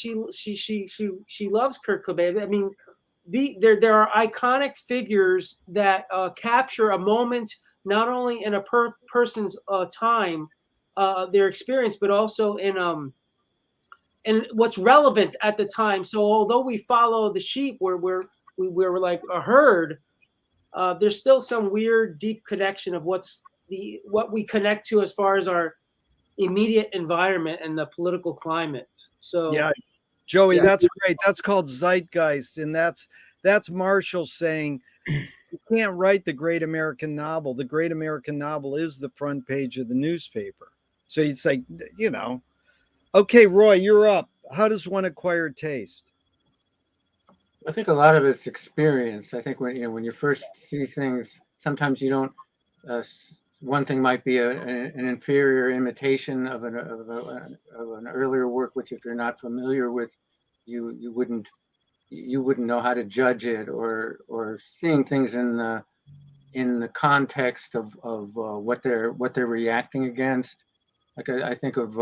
loves Kurt Cobain. I mean, there are iconic figures that capture a moment, not only in a person's time, their experience, but also in what's relevant at the time. So although we follow the sheep, we're like a herd, there's still some weird, deep connection of what we connect to as far as our immediate environment and the political climate. So yeah, Joey, yeah. that's great. That's called zeitgeist, and that's Marshall saying you can't write the great American novel. The great American novel is the front page of the newspaper. So it's like, you know, okay, Roy, you're up. How does one acquire taste? I think a lot of it's experience. I think when you first see things, sometimes you don't. One thing might be an inferior imitation of an earlier work, which if you're not familiar with, you wouldn't know how to judge it, or seeing things in the context of what they're reacting against. Like I think of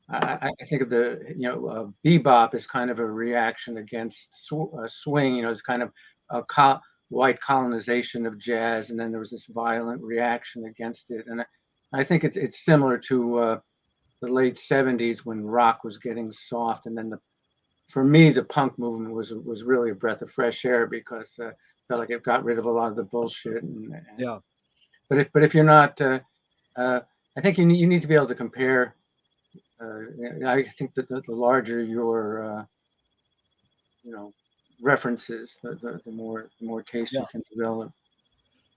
I think of the bebop as kind of a reaction against swing. You know, it's kind of a white colonization of jazz, and then there was this violent reaction against it. And I think it's similar to the late '70s when rock was getting soft, and then for me the punk movement was really a breath of fresh air because I felt like it got rid of a lot of the bullshit. Yeah. But if you're not, I think you need to be able to compare. I think that the larger your references, the more taste you can develop.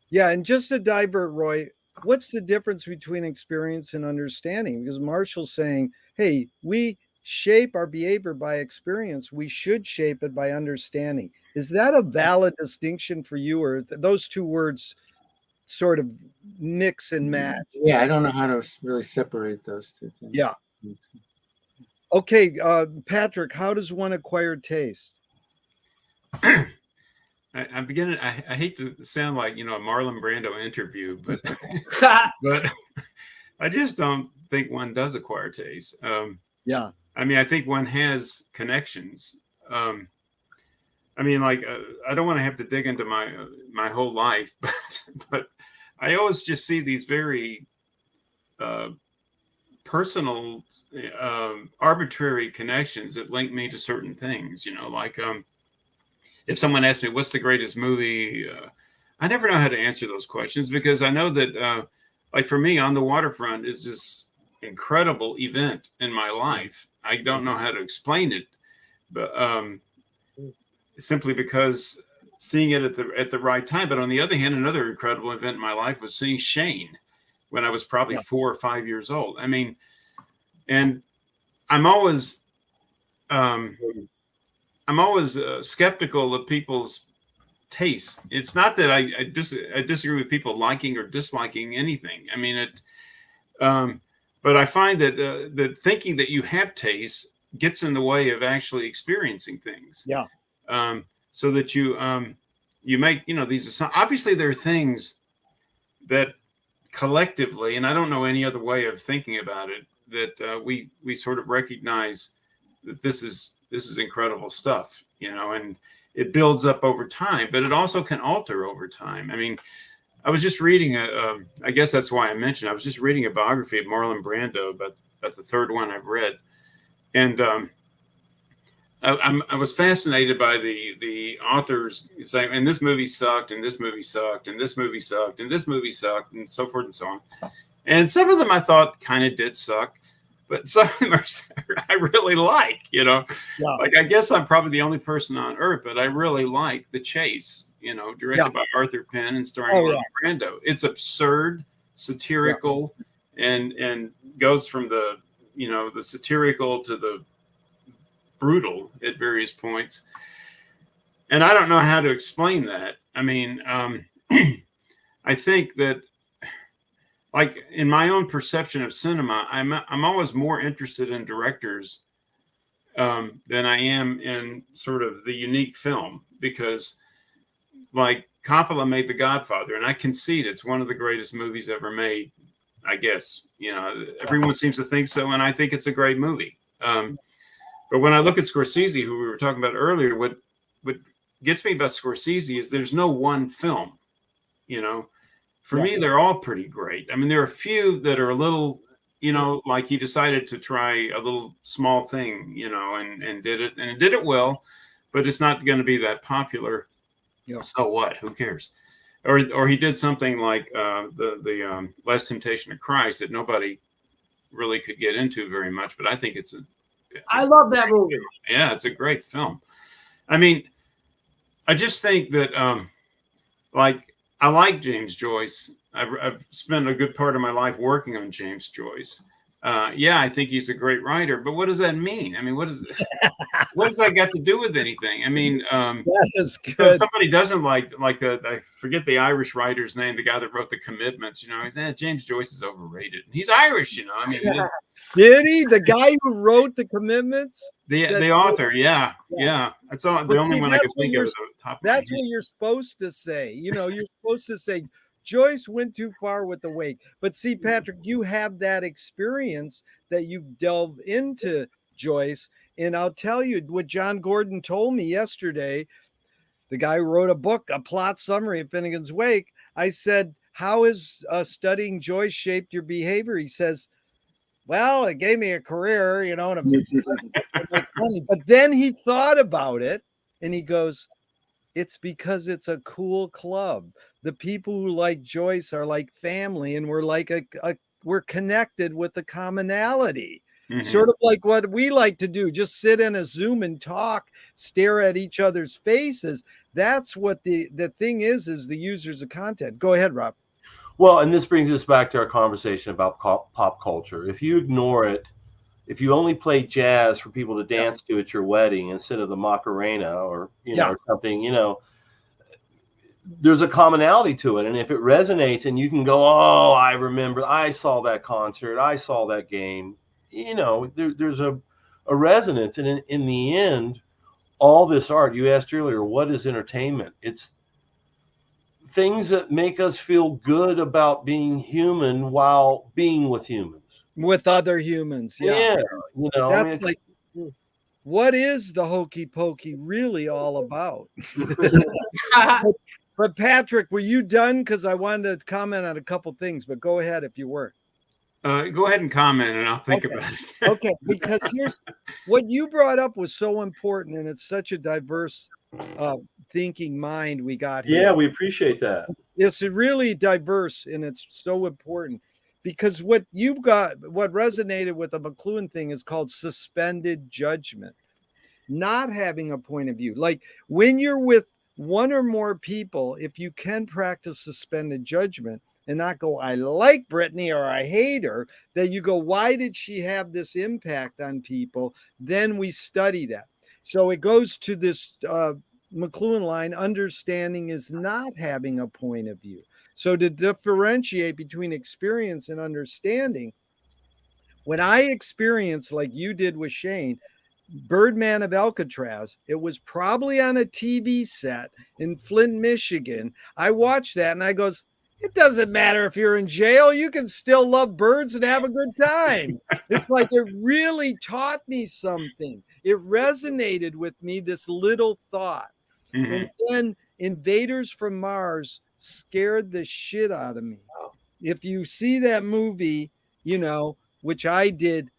Yeah, and just to divert, Roy, what's the difference between experience and understanding? Because Marshall's saying, hey, we shape our behavior by experience. We should shape it by understanding. Is that a valid distinction for you, or those two words sort of mix and match? Yeah, I don't know how to really separate those two things. Yeah. Okay, Patrick, how does one acquire taste? I'm beginning. I hate to sound like, you know, a Marlon Brando interview, but but I just don't think one does acquire taste. Yeah. I mean, I think one has connections. I mean, like, I don't want to have to dig into my whole life, but I always just see these very personal, arbitrary connections that link me to certain things. You know, like if someone asks me what's the greatest movie, I never know how to answer those questions because I know that, like for me, On the Waterfront is this incredible event in my life. I don't know how to explain it, but simply because seeing it at the right time. But on the other hand, another incredible event in my life was seeing Shane when I was probably 4 or 5 years old. I mean, and I'm always skeptical of people's tastes. It's not that I disagree with people liking or disliking anything. I mean, but I find that that thinking that you have taste gets in the way of actually experiencing things. Yeah. So that you make, you know, these obviously there are things that collectively, and I don't know any other way of thinking about it, that we sort of recognize that this is incredible stuff, you know, and it builds up over time, but it also can alter over time. I mean, I was just reading I guess that's why I mentioned, I was just reading a biography of Marlon Brando, but the third one I've read. And I was fascinated by the authors saying, and this movie sucked, and this movie sucked, and this movie sucked, and this movie sucked, and so forth and so on. And some of them I thought kind of did suck, but some of them I really like, you know. Yeah. Like, I guess I'm probably the only person on earth, but I really like The Chase, you know, directed by Arthur Penn and starring Marlon Brando. It's absurd, satirical, and goes from the, you know, the satirical to the brutal at various points. And I don't know how to explain that. I mean, I think that, like, in my own perception of cinema, I'm always more interested in directors than I am in sort of the unique film, because like Coppola made The Godfather, and I concede it's one of the greatest movies ever made. I guess, you know, everyone seems to think so, and I think it's a great movie. But when I look at Scorsese, who we were talking about earlier, what gets me about Scorsese is there's no one film. You know, for me, they're all pretty great. I mean, there are a few that are a little, you know, like he decided to try a little small thing, you know, and did it well, but it's not going to be that popular. Yeah. So what? Who cares? Or he did something like the Last Temptation of Christ that nobody really could get into very much, but I think I love that movie. Yeah, it's a great film. I mean, I just think that like I like James Joyce. I've spent a good part of my life working on James Joyce. Yeah, I think he's a great writer, but what does that mean? I mean, what does that got to do with anything? I mean, That is good. so if somebody doesn't like I forget the Irish writer's name, the guy that wrote The Commitments, you know, he's James Joyce is overrated. He's Irish, you know. I mean, Did he? The guy who wrote The Commitments? the author, yeah. That's all. The only one I can think of is the top. That's what you're supposed to say. You know, you're supposed to say Joyce went too far with the wake. But see, Patrick, you have that experience that you delve into Joyce. And I'll tell you what John Gordon told me yesterday. The guy who wrote a book, a plot summary of Finnegan's Wake. I said, how has studying Joyce shaped your behavior? He says, well, it gave me a career, you know, and it's funny. But then he thought about it and he goes, it's because it's a cool club. The people who like Joyce are like family, and we're like we're connected with the commonality. Mm-hmm. Sort of like what we like to do, just sit in a Zoom and talk, stare at each other's faces. That's what the thing is the users of content. Go ahead, Rob. Well, and this brings us back to our conversation about pop culture. If you ignore it, if you only play jazz for people to dance to at your wedding instead of the Macarena or or something, you know, there's a commonality to it. And if it resonates and you can go, oh, I remember, I saw that concert, I saw that game, you know, there's a resonance. And in the end, all this art, you asked earlier, what is entertainment? It's things that make us feel good about being human while being with humans. With other humans. Yeah. You know, that's what is the hokey pokey really all about? But Patrick, were you done? Because I wanted to comment on a couple things, but go ahead if you were. Go ahead and comment and I'll think about it. Okay, because here's what you brought up was so important, and it's such a diverse thinking mind we got here. Yeah, we appreciate that. It's really diverse, and it's so important because what resonated with the McLuhan thing is called suspended judgment, not having a point of view. Like when you're with one or more people, if you can practice suspended judgment and not go, I like Brittany or I hate her, that you go, why did she have this impact on people? Then we study that. So it goes to this McLuhan line, understanding is not having a point of view. So to differentiate between experience and understanding, when I experienced, like you did with Shane, Birdman of Alcatraz, it was probably on a TV set in Flint, Michigan. I watched that and I goes, it doesn't matter if you're in jail, you can still love birds and have a good time. It's like it really taught me something. It resonated with me, this little thought. Mm-hmm. And then Invaders from Mars scared the shit out of me. If you see that movie, you know, which I did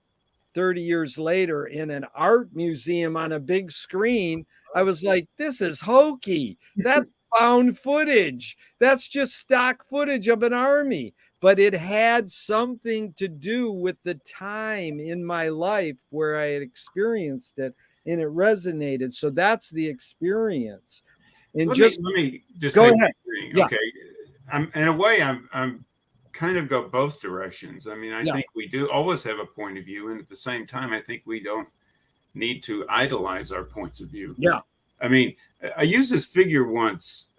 30 years later in an art museum on a big screen, I was like, this is hokey. That's found footage. That's just stock footage of an army. But it had something to do with the time in my life where I had experienced it and it resonated. So that's the experience. And let me just go say ahead. Yeah. Okay. In a way, I'm kind of go both directions. I mean, I think we do always have a point of view. And at the same time, I think we don't need to idolize our points of view. Yeah. I mean, I used this figure once,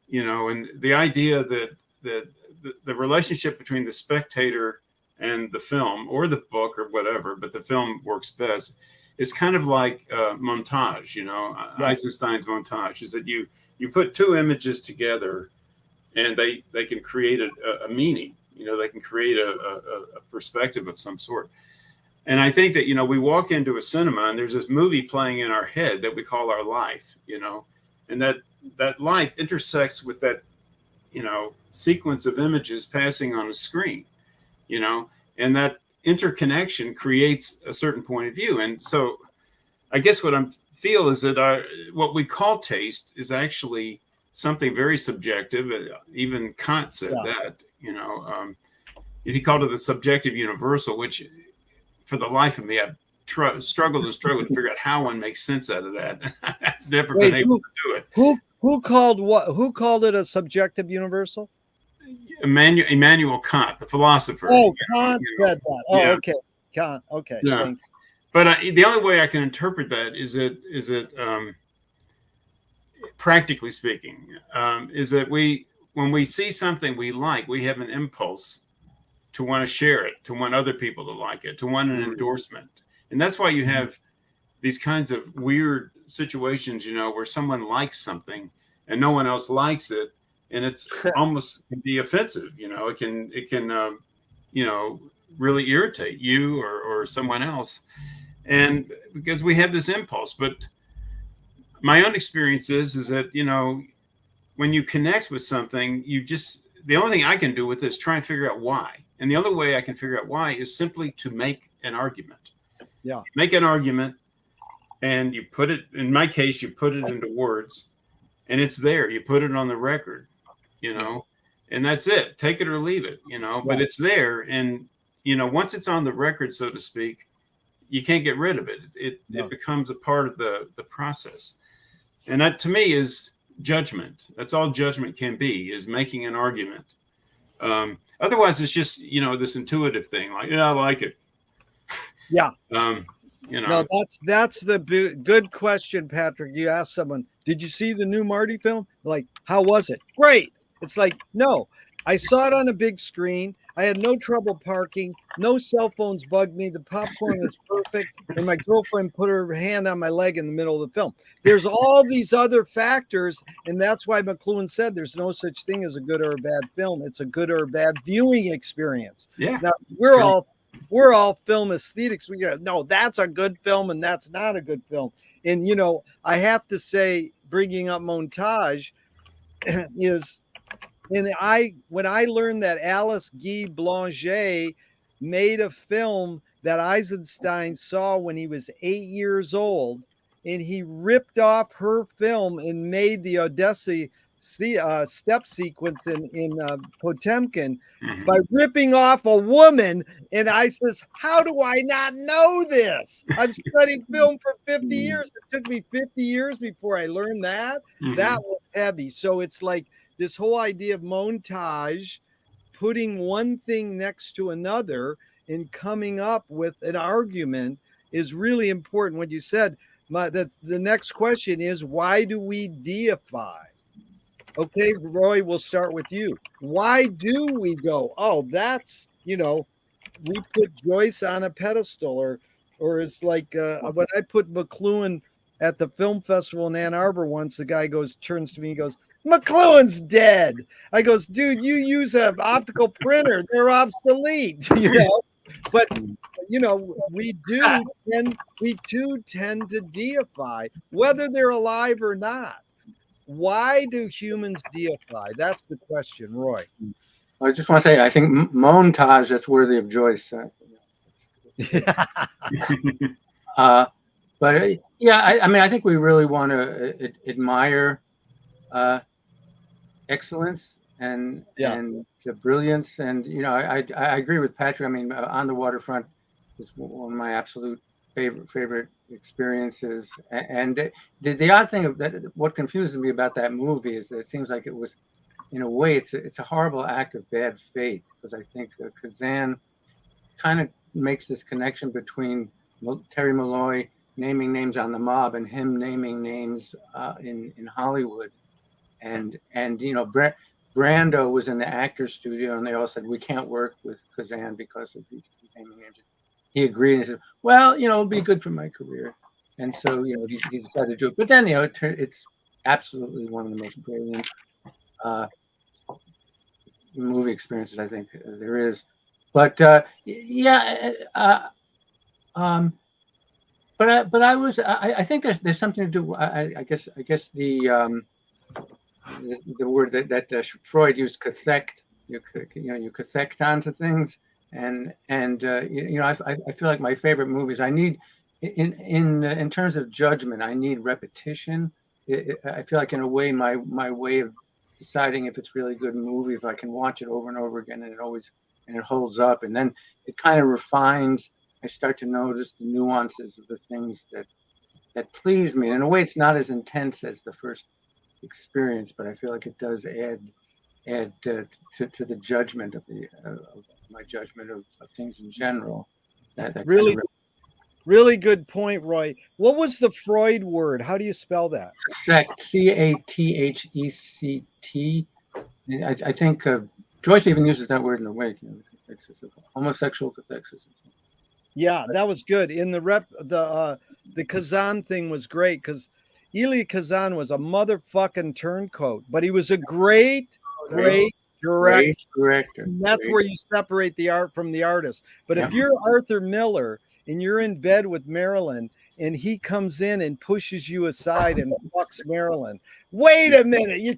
you know, and the idea that the relationship between the spectator and the film or the book or whatever, but the film works best, is kind of like montage, you know, Eisenstein's montage is that you put two images together, and they can create a meaning. You know, they can create a perspective of some sort. And I think that, you know, we walk into a cinema and there's this movie playing in our head that we call our life, you know, and that life intersects with that, you know, sequence of images passing on a screen, you know, and that interconnection creates a certain point of view. And so I guess what I feel is that what we call taste is actually something very subjective. Even Kant said that, you know, he called it the subjective universal, which for the life of me, I've struggled to figure out how one makes sense out of that. I've never been able to do it. Who called it a subjective universal? Immanuel Kant, the philosopher. Oh, Kant said that. Oh, yeah. Okay. Kant. Okay. Yeah. But the only way I can interpret that is that practically speaking, is that when we see something we like, we have an impulse to want to share it, to want other people to like it, to want an endorsement. And that's why you have these kinds of weird situations, you know, where someone likes something and no one else likes it. And it's almost can be offensive, you know, it can, you know, really irritate you or someone else. And because we have this impulse, but my own experience is that, you know, when you connect with something, the only thing I can do with this is try and figure out why. And the only way I can figure out why is simply to make an argument. Yeah. Make an argument, and you put it, in my case, you put it into words, and it's there. You put it on the record, you know, and that's it. Take it or leave it, you know, but it's there. And, you know, once it's on the record, so to speak, you can't get rid of it. It becomes a part of the process. And that to me is judgment. That's all judgment can be, is making an argument. Otherwise, it's just, you know, this intuitive thing, like, yeah, I like it. Yeah. You know, no, that's the good question, Patrick. You ask someone, did you see the new Marty film? Like, how was it? Great. It's like, no, I saw it on a big screen. I had no trouble parking. No cell phones bugged me. The popcorn was perfect. And my girlfriend put her hand on my leg in the middle of the film. There's all these other factors. And that's why McLuhan said there's no such thing as a good or a bad film. It's a good or a bad viewing experience. Yeah. Now, we're all film aesthetics. We go, no, that's a good film and that's not a good film. And, you know, I have to say, bringing up montage is, and when I learned that Alice Guy Blanchet made a film that Eisenstein saw when he was 8 years old, and he ripped off her film and made the Odessa step sequence in Potemkin by ripping off a woman. And I says, how do I not know this? I've studied film for 50 years. It took me 50 years before I learned that. That was heavy. So it's like this whole idea of montage, putting one thing next to another and coming up with an argument is really important. What you said, the next question is, why do we deify? Okay, Roy, we'll start with you. Why do we go, oh, that's, you know, we put Joyce on a pedestal, or it's like when I put McLuhan at the film festival in Ann Arbor once, the guy turns to me and goes, McLuhan's dead. I goes, dude, you use an optical printer. They're obsolete, you know. But, you know, we too tend to deify, whether they're alive or not. Why do humans deify? That's the question, Roy. I just want to say, I think montage, that's worthy of Joyce. But yeah, I mean, I think we really want to admire excellence and the brilliance. And, you know, I agree with Patrick. I mean, On the Waterfront is one of my absolute favorite experiences. And the odd thing of that, what confuses me about that movie is that it seems like it was, in a way, it's a horrible act of bad faith, because I think Kazan kind of makes this connection between Terry Malloy naming names on the mob and him naming names in Hollywood. And you know, Brando was in the actor's studio, and they all said, we can't work with Kazan because of these naming names. He agreed and said, well, you know, it'll be good for my career. And so, you know, he decided to do it. But then, you know, it's absolutely one of the most brilliant movie experiences I think there is. But yeah, but I think there's something to do. I guess the word that Freud used, cathect. You cathect onto things, and I feel like my favorite movies. I need in terms of judgment, I need repetition. I feel like in a way my way of deciding if it's really a good movie, if I can watch it over and over again, and it holds up, and then it kind of refines. I start to notice the nuances of the things that please me. And in a way, it's not as intense as the first experience, but I feel like it does add to the judgment of my judgment of things in general. That Really, kind of really good point, Roy. What was the Freud word? How do you spell that? cathect, cathect. I think Joyce even uses that word in the wake. Homosexual cathexis. Yeah, that was good. In the Kazan thing was great because Elia Kazan was a motherfucking turncoat, but he was a great director. And that's where you separate the art from the artist. But if you're Arthur Miller and you're in bed with Marilyn and he comes in and pushes you aside and fucks Marilyn, wait a minute, you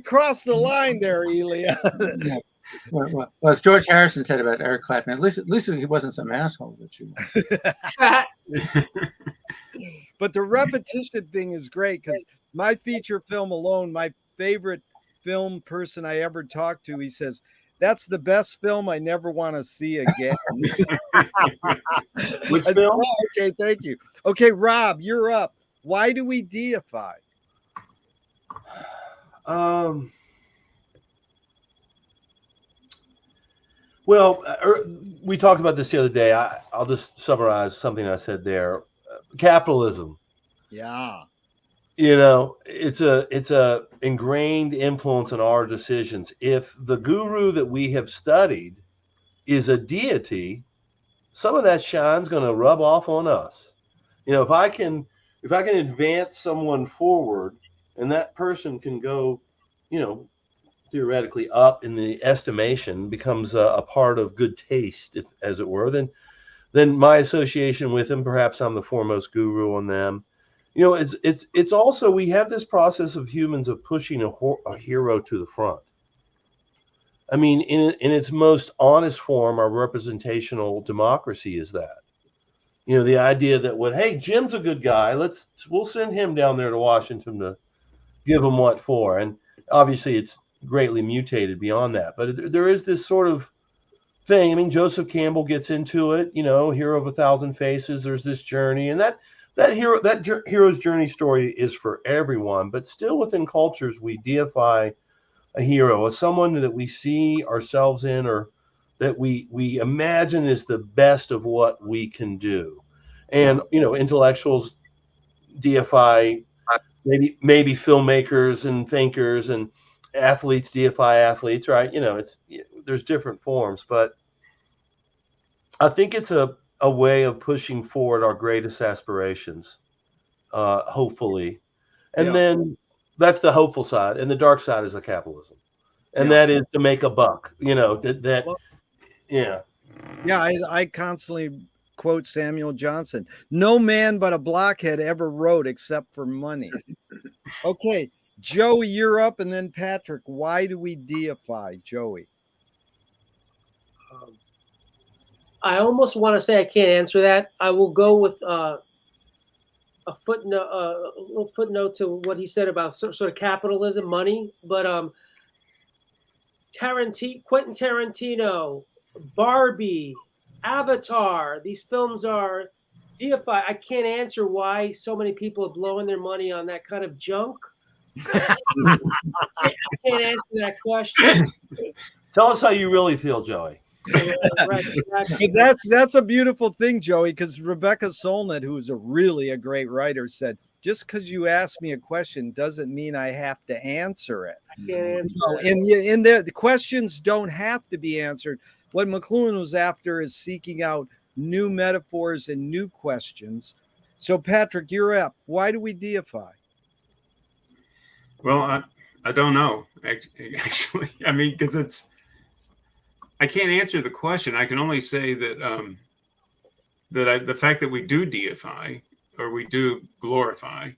crossed the line there, Elia. Yeah. Well, as George Harrison said about Eric Clapton, at least he wasn't some asshole that you. But the repetition thing is great because my feature film alone, my favorite film person I ever talked to, he says, that's the best film I never want to see again. Which film? Oh, okay, thank you. Okay, Rob, you're up. Why do we deify? Well, we talked about this the other day. I'll just summarize something I said there. Capitalism. Yeah. It's a ingrained influence on our decisions. If the guru that we have studied is a deity, some of that shine's going to rub off on us. If I can advance someone forward, and that person can go, theoretically up in the estimation, becomes a part of good taste, as it were, then my association with them, perhaps I'm the foremost guru on them. It's also, we have this process of humans of pushing a hero to the front. I mean, in its most honest form, our representational democracy is that. The idea that hey, Jim's a good guy, we'll send him down there to Washington to give him what for. And obviously it's greatly mutated beyond that, but there is this sort of thing. I mean, Joseph Campbell gets into it, Hero of a Thousand Faces. There's this journey, and that hero's journey story is for everyone, but still within cultures we deify a hero as someone that we see ourselves in, or that we imagine is the best of what we can do. And intellectuals deify maybe filmmakers and thinkers, and athletes deify athletes, right? There's different forms, but I think it's a way of pushing forward our greatest aspirations, hopefully. And then that's the hopeful side, and the dark side is the capitalism, and that is to make a buck. I constantly quote Samuel Johnson: no man but a blockhead ever wrote except for money. Okay, Joey, you're up, and then Patrick. Why do we deify? Joey. I almost want to say I can't answer that. I will go with a little footnote to what he said about sort of capitalism, money. But Quentin Tarantino, Barbie, Avatar, these films are deified. I can't answer why so many people are blowing their money on that kind of junk. I can't answer that question. Tell us how you really feel, Joey. Right, exactly. That's a beautiful thing, Joey, because Rebecca Solnit, who is a great writer, said, just because you ask me a question doesn't mean I have to answer it. I can't answer and the questions don't have to be answered. What McLuhan was after is seeking out new metaphors and new questions. So, Patrick, you're up. Why do we deify? Well, I don't know actually. I mean, because I can't answer the question. I can only say that the fact that we do deify or we do glorify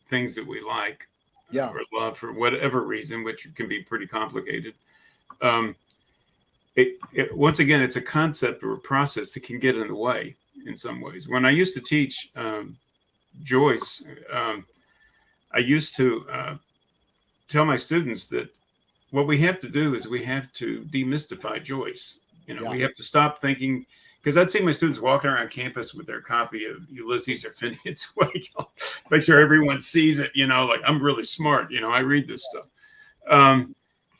things that we like or love for whatever reason, which can be pretty complicated. Once again, it's a concept or a process that can get in the way in some ways. When I used to teach Joyce, I used to tell my students that what we have to do is we have to demystify Joyce. We have to stop thinking, because I'd see my students walking around campus with their copy of Ulysses or Phineas Wake, make sure everyone sees it, like I'm really smart, I read this stuff.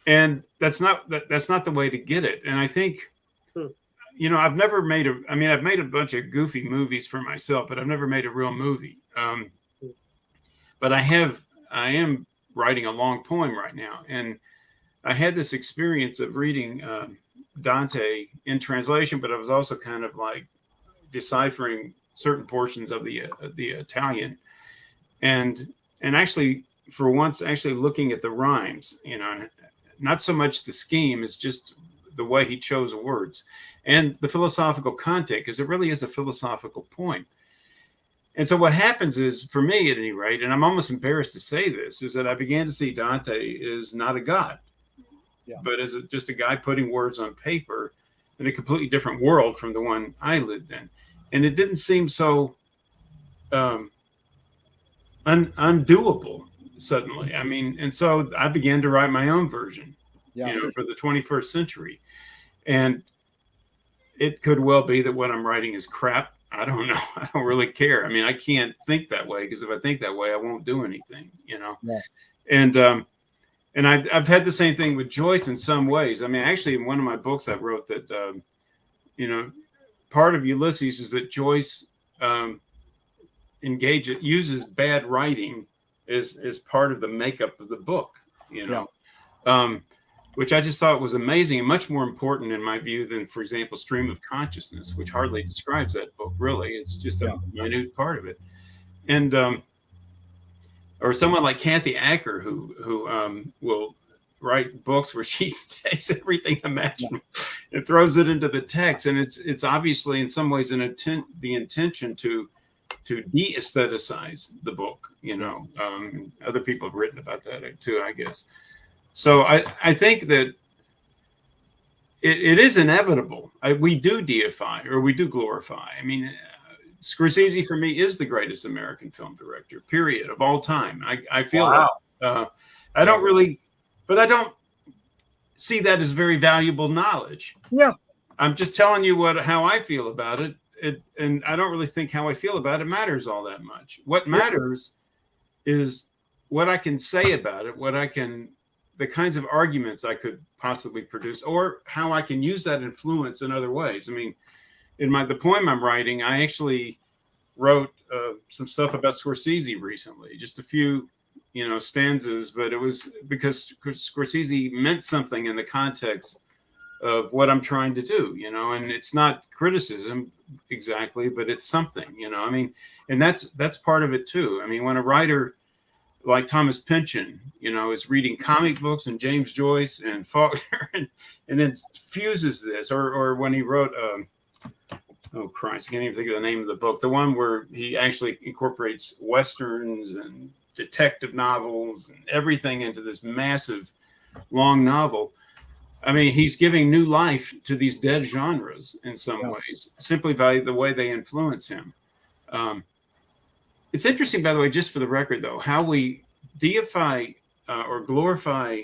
And that's not the way to get it. And I think, I've never made I've made a bunch of goofy movies for myself, but I've never made a real movie. But I am writing a long poem right now. And I had this experience of reading Dante in translation, but I was also kind of like deciphering certain portions of the Italian, and actually for once actually looking at the rhymes, not so much the scheme as just the way he chose words and the philosophical content, because it really is a philosophical point. And so what happens is, for me at any rate, and I'm almost embarrassed to say this, is that I began to see Dante as not a god, but as just a guy putting words on paper in a completely different world from the one I lived in. And it didn't seem so undoable suddenly. And so I began to write my own version, for the 21st century. And it could well be that what I'm writing is crap. I don't know. I don't really care. I can't think that way, because if I think that way, I won't do anything, And I've had the same thing with Joyce in some ways. Actually, in one of my books, I wrote that, part of Ulysses is that Joyce uses bad writing as part of the makeup of the book, which I just thought was amazing and much more important in my view than, for example, Stream of Consciousness, which hardly describes that book, really. It's just a minute part of it. And or someone like Kathy Acker, who will write books where she takes everything imaginable and throws it into the text, and it's obviously in some ways the intention to de-aestheticize the book. Other people have written about that too, I guess. So I think that it is inevitable. We do deify or we do glorify. Scorsese for me is the greatest American film director, period, of all time. I feel that. I don't really, but I don't see that as very valuable knowledge. Yeah. I'm just telling you how I feel about it. And I don't really think how I feel about it matters all that much. What matters is what I can say about it, the kinds of arguments I could possibly produce, or how I can use that influence in other ways. In the poem I'm writing, I actually wrote some stuff about Scorsese recently, just a few, stanzas, but it was because Scorsese meant something in the context of what I'm trying to do, and it's not criticism exactly, but it's something, and that's part of it too. When a writer like Thomas Pynchon, is reading comic books and James Joyce and Faulkner and then fuses this, or when he wrote, oh Christ, I can't even think of the name of the book, the one where he actually incorporates Westerns and detective novels and everything into this massive long novel. He's giving new life to these dead genres in some ways, simply by the way they influence him. It's interesting, by the way, just for the record, though, how we deify or glorify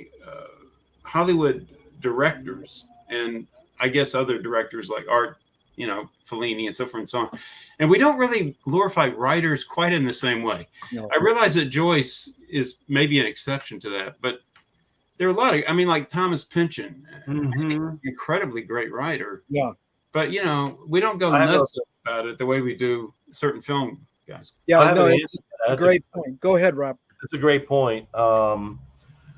Hollywood directors, and I guess other directors like Art, Fellini and so forth and so on. And we don't really glorify writers quite in the same way. No. I realize that Joyce is maybe an exception to that, but there are a lot of, like Thomas Pynchon, incredibly great writer. Yeah. But, we don't go nuts about it the way we do certain film guys. Yeah, it's a great point. Go ahead, Rob. That's a great point.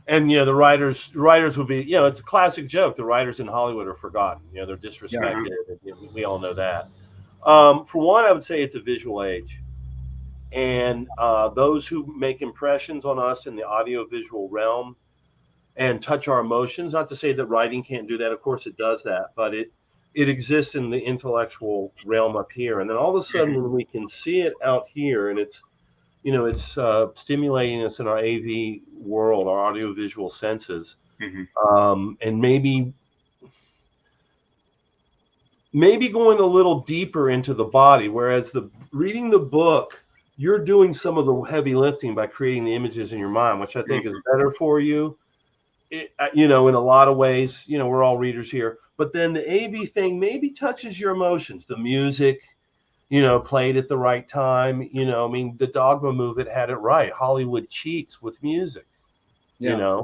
And the writers would be, it's a classic joke. The writers in Hollywood are forgotten. They're disrespected. Yeah. We all know that. For one, I would say it's a visual age. and those who make impressions on us in the audiovisual realm and touch our emotions. Not to say that writing can't do that. Of course, it does that, but it exists in the intellectual realm up here. And then all of a sudden, when we can see it out here, and it's it's stimulating us in our AV world, our audiovisual senses, and maybe going a little deeper into the body. Whereas reading the book, you're doing some of the heavy lifting by creating the images in your mind, which I think is better for you. In a lot of ways, we're all readers here, but then the AV thing maybe touches your emotions. The music, played at the right time. I mean, the Dogma movement had it right. Hollywood cheats with music, You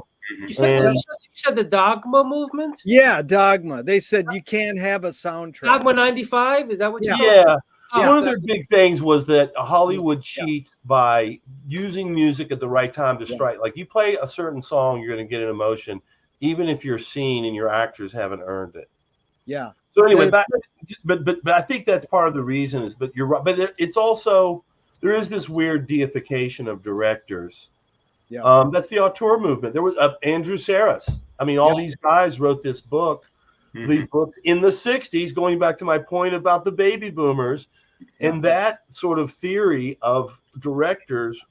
said the Dogma movement? Yeah, Dogma. They said you can't have a soundtrack. Dogma 95? Is that what you Yeah. Oh, One of their big things was that Hollywood cheats by using music at the right time to strike. Like, you play a certain song, you're going to get an emotion, even if your scene and your actors haven't earned it. Yeah. So anyway, but I think that's part of the reason is, but you're right. But it's also, there is this weird deification of directors. Yeah. That's the auteur movement. There was Andrew Sarris. I mean, all these guys wrote this book, these books in the 60s, going back to my point about the baby boomers. And that sort of theory of directors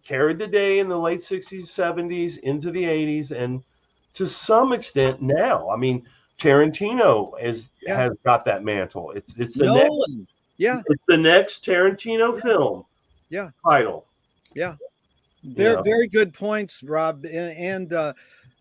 carried the day in the late 60s, 70s, into the 80s, and to some extent now. I mean, Tarantino has got that mantle. It's the Nolan. It's the next Tarantino film. Title. Yeah. Very good points, Rob and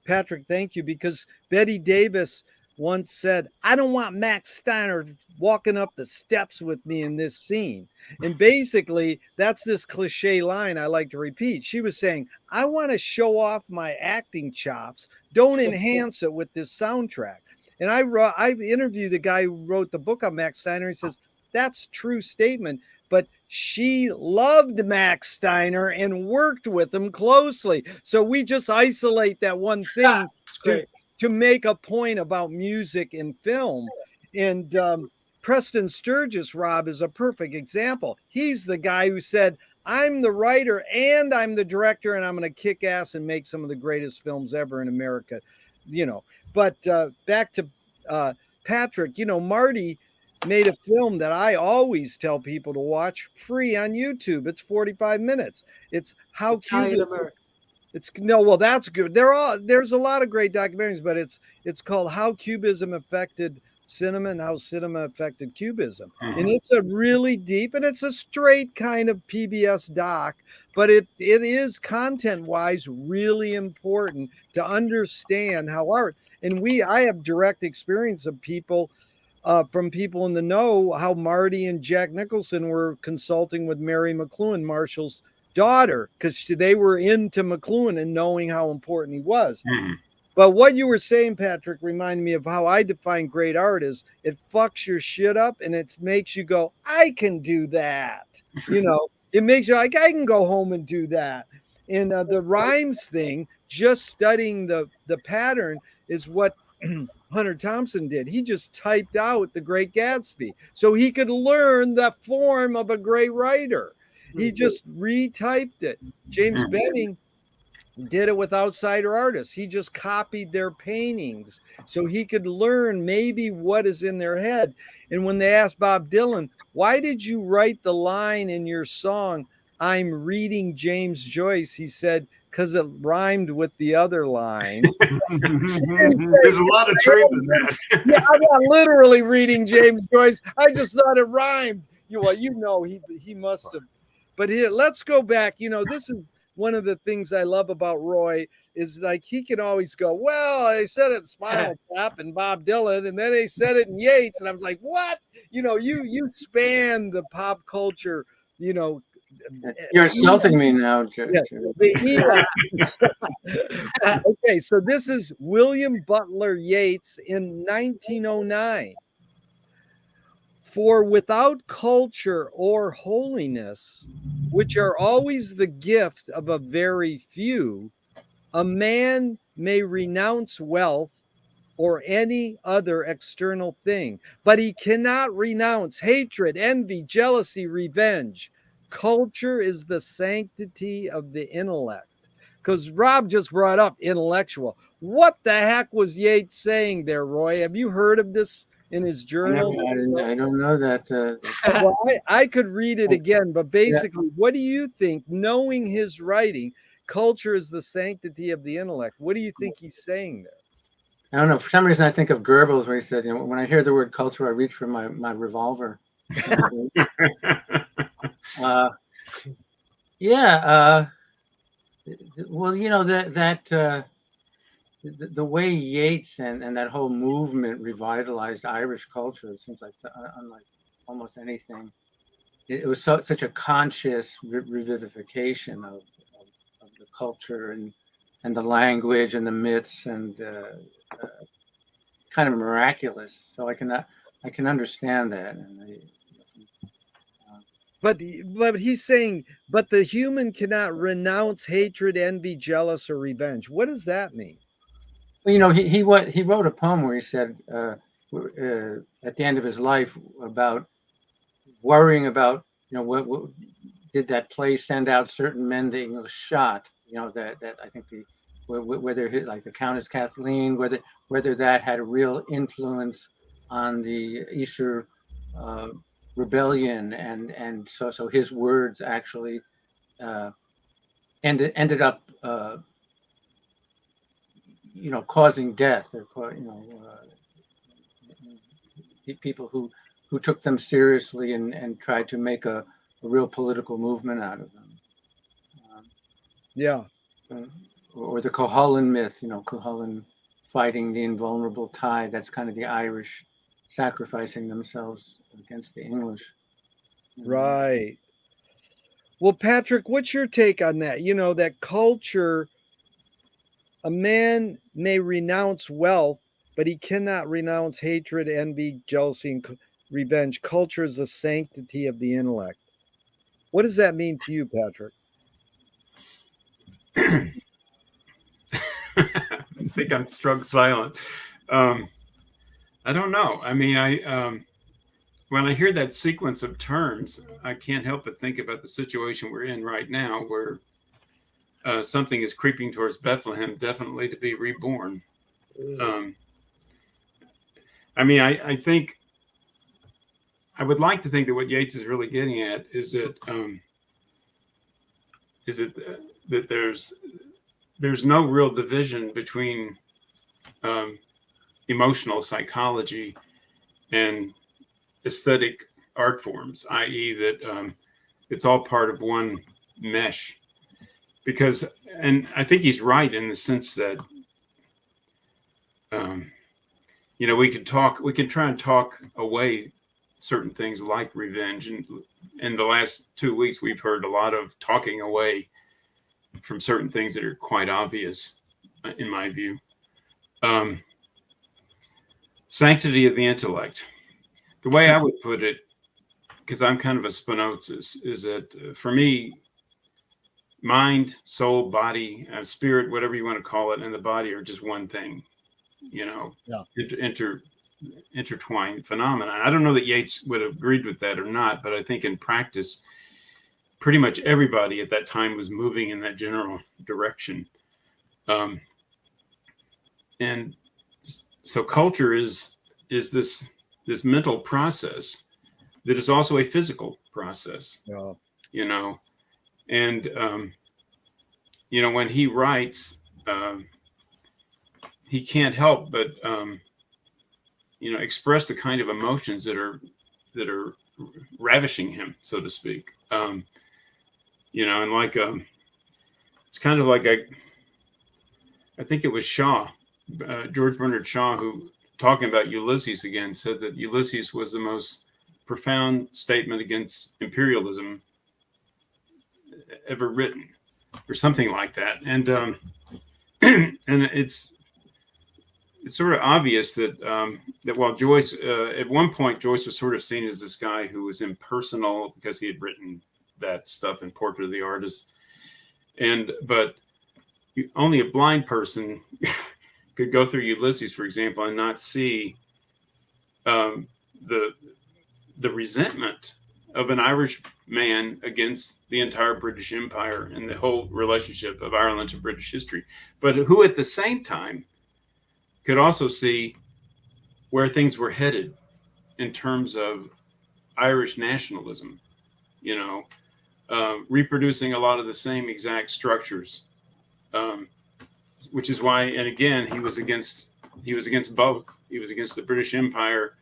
Patrick. Thank you, because Betty Davis once said, "I don't want Max Steiner walking up the steps with me in this scene." And basically, that's this cliche line I like to repeat. She was saying, "I want to show off my acting chops. Don't enhance it with this soundtrack." And I interviewed the guy who wrote the book on Max Steiner. He says, that's true statement, but she loved Max Steiner and worked with him closely. So we just isolate that one thing to make a point about music and film. And Preston Sturgis, Rob, is a perfect example. He's the guy who said, "I'm the writer and I'm the director, and I'm going to kick ass and make some of the greatest films ever in America." But back to Patrick, Marty made a film that I always tell people to watch, free on YouTube. It's 45 minutes. It's How Cubism. That's good. There's a lot of great documentaries, but it's called How Cubism Affected Cinema and How Cinema Affected Cubism. And it's a really deep, and it's a straight kind of PBS doc, but it is content-wise really important to understand how art, and I have direct experience of people from people in the know, how Marty and Jack Nicholson were consulting with Mary McLuhan, Marshall's daughter, because they were into McLuhan and knowing how important he was. But what you were saying, Patrick, reminded me of how I define great art is it fucks your shit up and it makes you go, I can do that. It makes you like, I can go home and do that. And the rhymes thing, just studying the pattern is what Hunter Thompson did. He just typed out The Great Gatsby so he could learn the form of a great writer. He just retyped it. James Benning did it with outsider artists. He just copied their paintings so he could learn maybe what is in their head. And when they asked Bob Dylan, why did you write the line in your song, "I'm reading James Joyce," he said, because it rhymed with the other line. There's a lot of truth in that. Yeah, I'm not literally reading James Joyce. I just thought it rhymed. He must have. But let's go back. This is one of the things I love about Roy is like he can always go, well, they said it in Spinal Tap and Bob Dylan, and then they said it in Yates, and I was like, what? You span the pop culture. You're insulting me now, Joe. Yeah. Okay, so this is William Butler Yeats in 1909. For without culture or holiness, which are always the gift of a very few, a man may renounce wealth or any other external thing, but he cannot renounce hatred, envy, jealousy, revenge. culture is the sanctity of the intellect. Because Rob just brought up intellectual. What the heck was Yeats saying there, Roy? Have you heard of this in his journal? I don't know that. Well, I could read it again, but Yeah. basically, what do you think, knowing his writing, culture is the sanctity of the intellect? What do you think he's saying there? I don't know. For some reason, I think of Goebbels, where he said, "You know, when I hear the word culture, I reach for my revolver." Yeah. Well, you know that the way Yeats and that whole movement revitalized Irish culture, it seems like unlike almost anything. It was such a conscious revivification of the culture and the language and the myths and kind of miraculous. So I can understand that. But he's saying, but the human cannot renounce hatred, envy, jealous, or revenge. What does that mean? Well, you know, he wrote a poem where he said at the end of his life about worrying about, you know, what did that play send out certain men that English shot, you know, that I think whether like the Countess Kathleen, whether that had a real influence on the Easter rebellion, and so his words actually ended up you know, causing death, or you know, people who took them seriously and tried to make a real political movement out of them. Yeah. Or the Cuchulainn myth, you know, Cuchulainn fighting the invulnerable tide. That's kind of the Irish sacrificing themselves against the English. Right. Well, Patrick, what's your take on that? You know, that culture, a man may renounce wealth, but he cannot renounce hatred, envy, jealousy, and revenge. Culture is the sanctity of the intellect. What does that mean to you, Patrick? I think I'm struck silent. I don't know. I mean, when I hear that sequence of terms, I can't help but think about the situation we're in right now, where something is creeping towards Bethlehem, definitely to be reborn. I mean, I think I would like to think that what Yeats is really getting at is that that there's no real division between emotional psychology and aesthetic art forms, i.e., that it's all part of one mesh. Because, and I think he's right in the sense that, you know, we can try and talk away certain things like revenge. And in the last 2 weeks, we've heard a lot of talking away from certain things that are quite obvious, in my view. Sanctity of the intellect. The way I would put it, because I'm kind of a Spinozist, is that for me, mind, soul, body, spirit, whatever you want to call it, and the body are just one thing, you know, intertwined phenomena. I don't know that Yeats would have agreed with that or not, but I think in practice, pretty much everybody at that time was moving in that general direction. And so culture is this mental process that is also a physical process, you know. And, you know, when he writes, he can't help but, you know, express the kind of emotions that are ravishing him, so to speak. You know, and like, it's kind of like I think it was Shaw, George Bernard Shaw, who, talking about Ulysses again, said that Ulysses was the most profound statement against imperialism ever written, or something like that. And and it's sort of obvious that that while Joyce, at one point, Joyce was sort of seen as this guy who was impersonal because he had written that stuff in Portrait of the Artist, but only a blind person could go through Ulysses, for example, and not see the resentment of an Irish man against the entire British Empire and the whole relationship of Ireland to British history, but who at the same time could also see where things were headed in terms of Irish nationalism, reproducing a lot of the same exact structures, which is why, and again, he was against both. He was against the British Empire,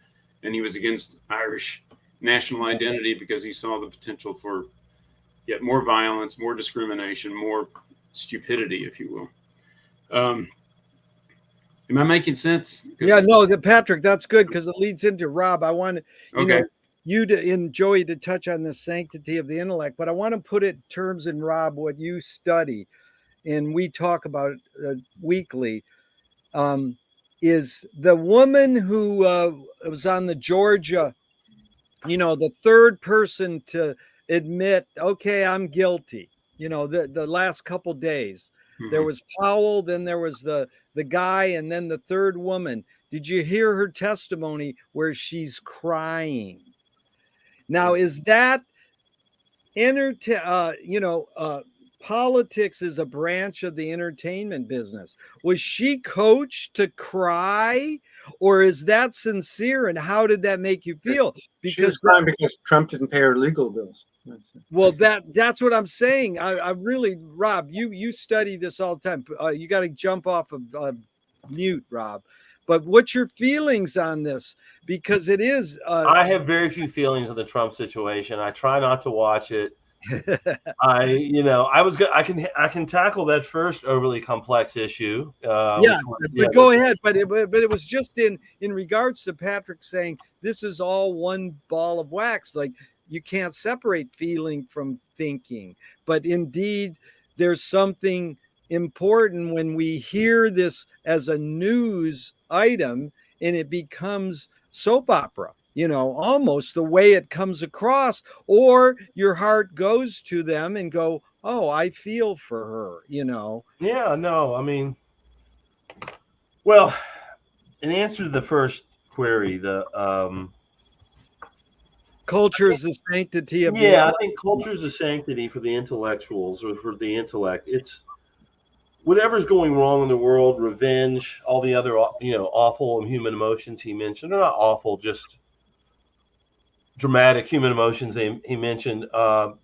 and he was against Irish national identity because he saw the potential for yet more violence, more discrimination, more stupidity, if you will. Am I making sense? Yeah, no, Patrick, that's good because it leads into Rob. I want Okay. you to and Joey to touch on the sanctity of the intellect, but I want to put it in terms in Rob what you study, and we talk about it weekly. Is the woman who was on the Georgia, the third person to admit, okay, I'm guilty. The last couple days. There was Powell, then there was the guy, and then the third woman. Did you hear her testimony where she's crying? Now, is that politics is a branch of the entertainment business. Was she coached to cry, or is that sincere? And how did that make you feel? Because Trump didn't pay her legal bills. Well, that's what I'm saying. I really, Rob, you study this all the time. You got to jump off of mute, Rob. But what's your feelings on this? Because it is. I have very few feelings on the Trump situation. I try not to watch it. I can tackle that first overly complex issue. But go ahead. But it was just in regards to Patrick saying this is all one ball of wax. Like, you can't separate feeling from thinking. But indeed, there's something important when we hear this as a news item and it becomes soap opera, almost the way it comes across, or your heart goes to them and go, oh, I feel for her, Yeah, no, I mean, well, in answer to the first query, the culture is the sanctity of I think culture is the sanctity for the intellectuals or for the intellect. It's whatever's going wrong in the world, revenge, all the other awful human emotions he mentioned. They're not awful, just dramatic human emotions he mentioned.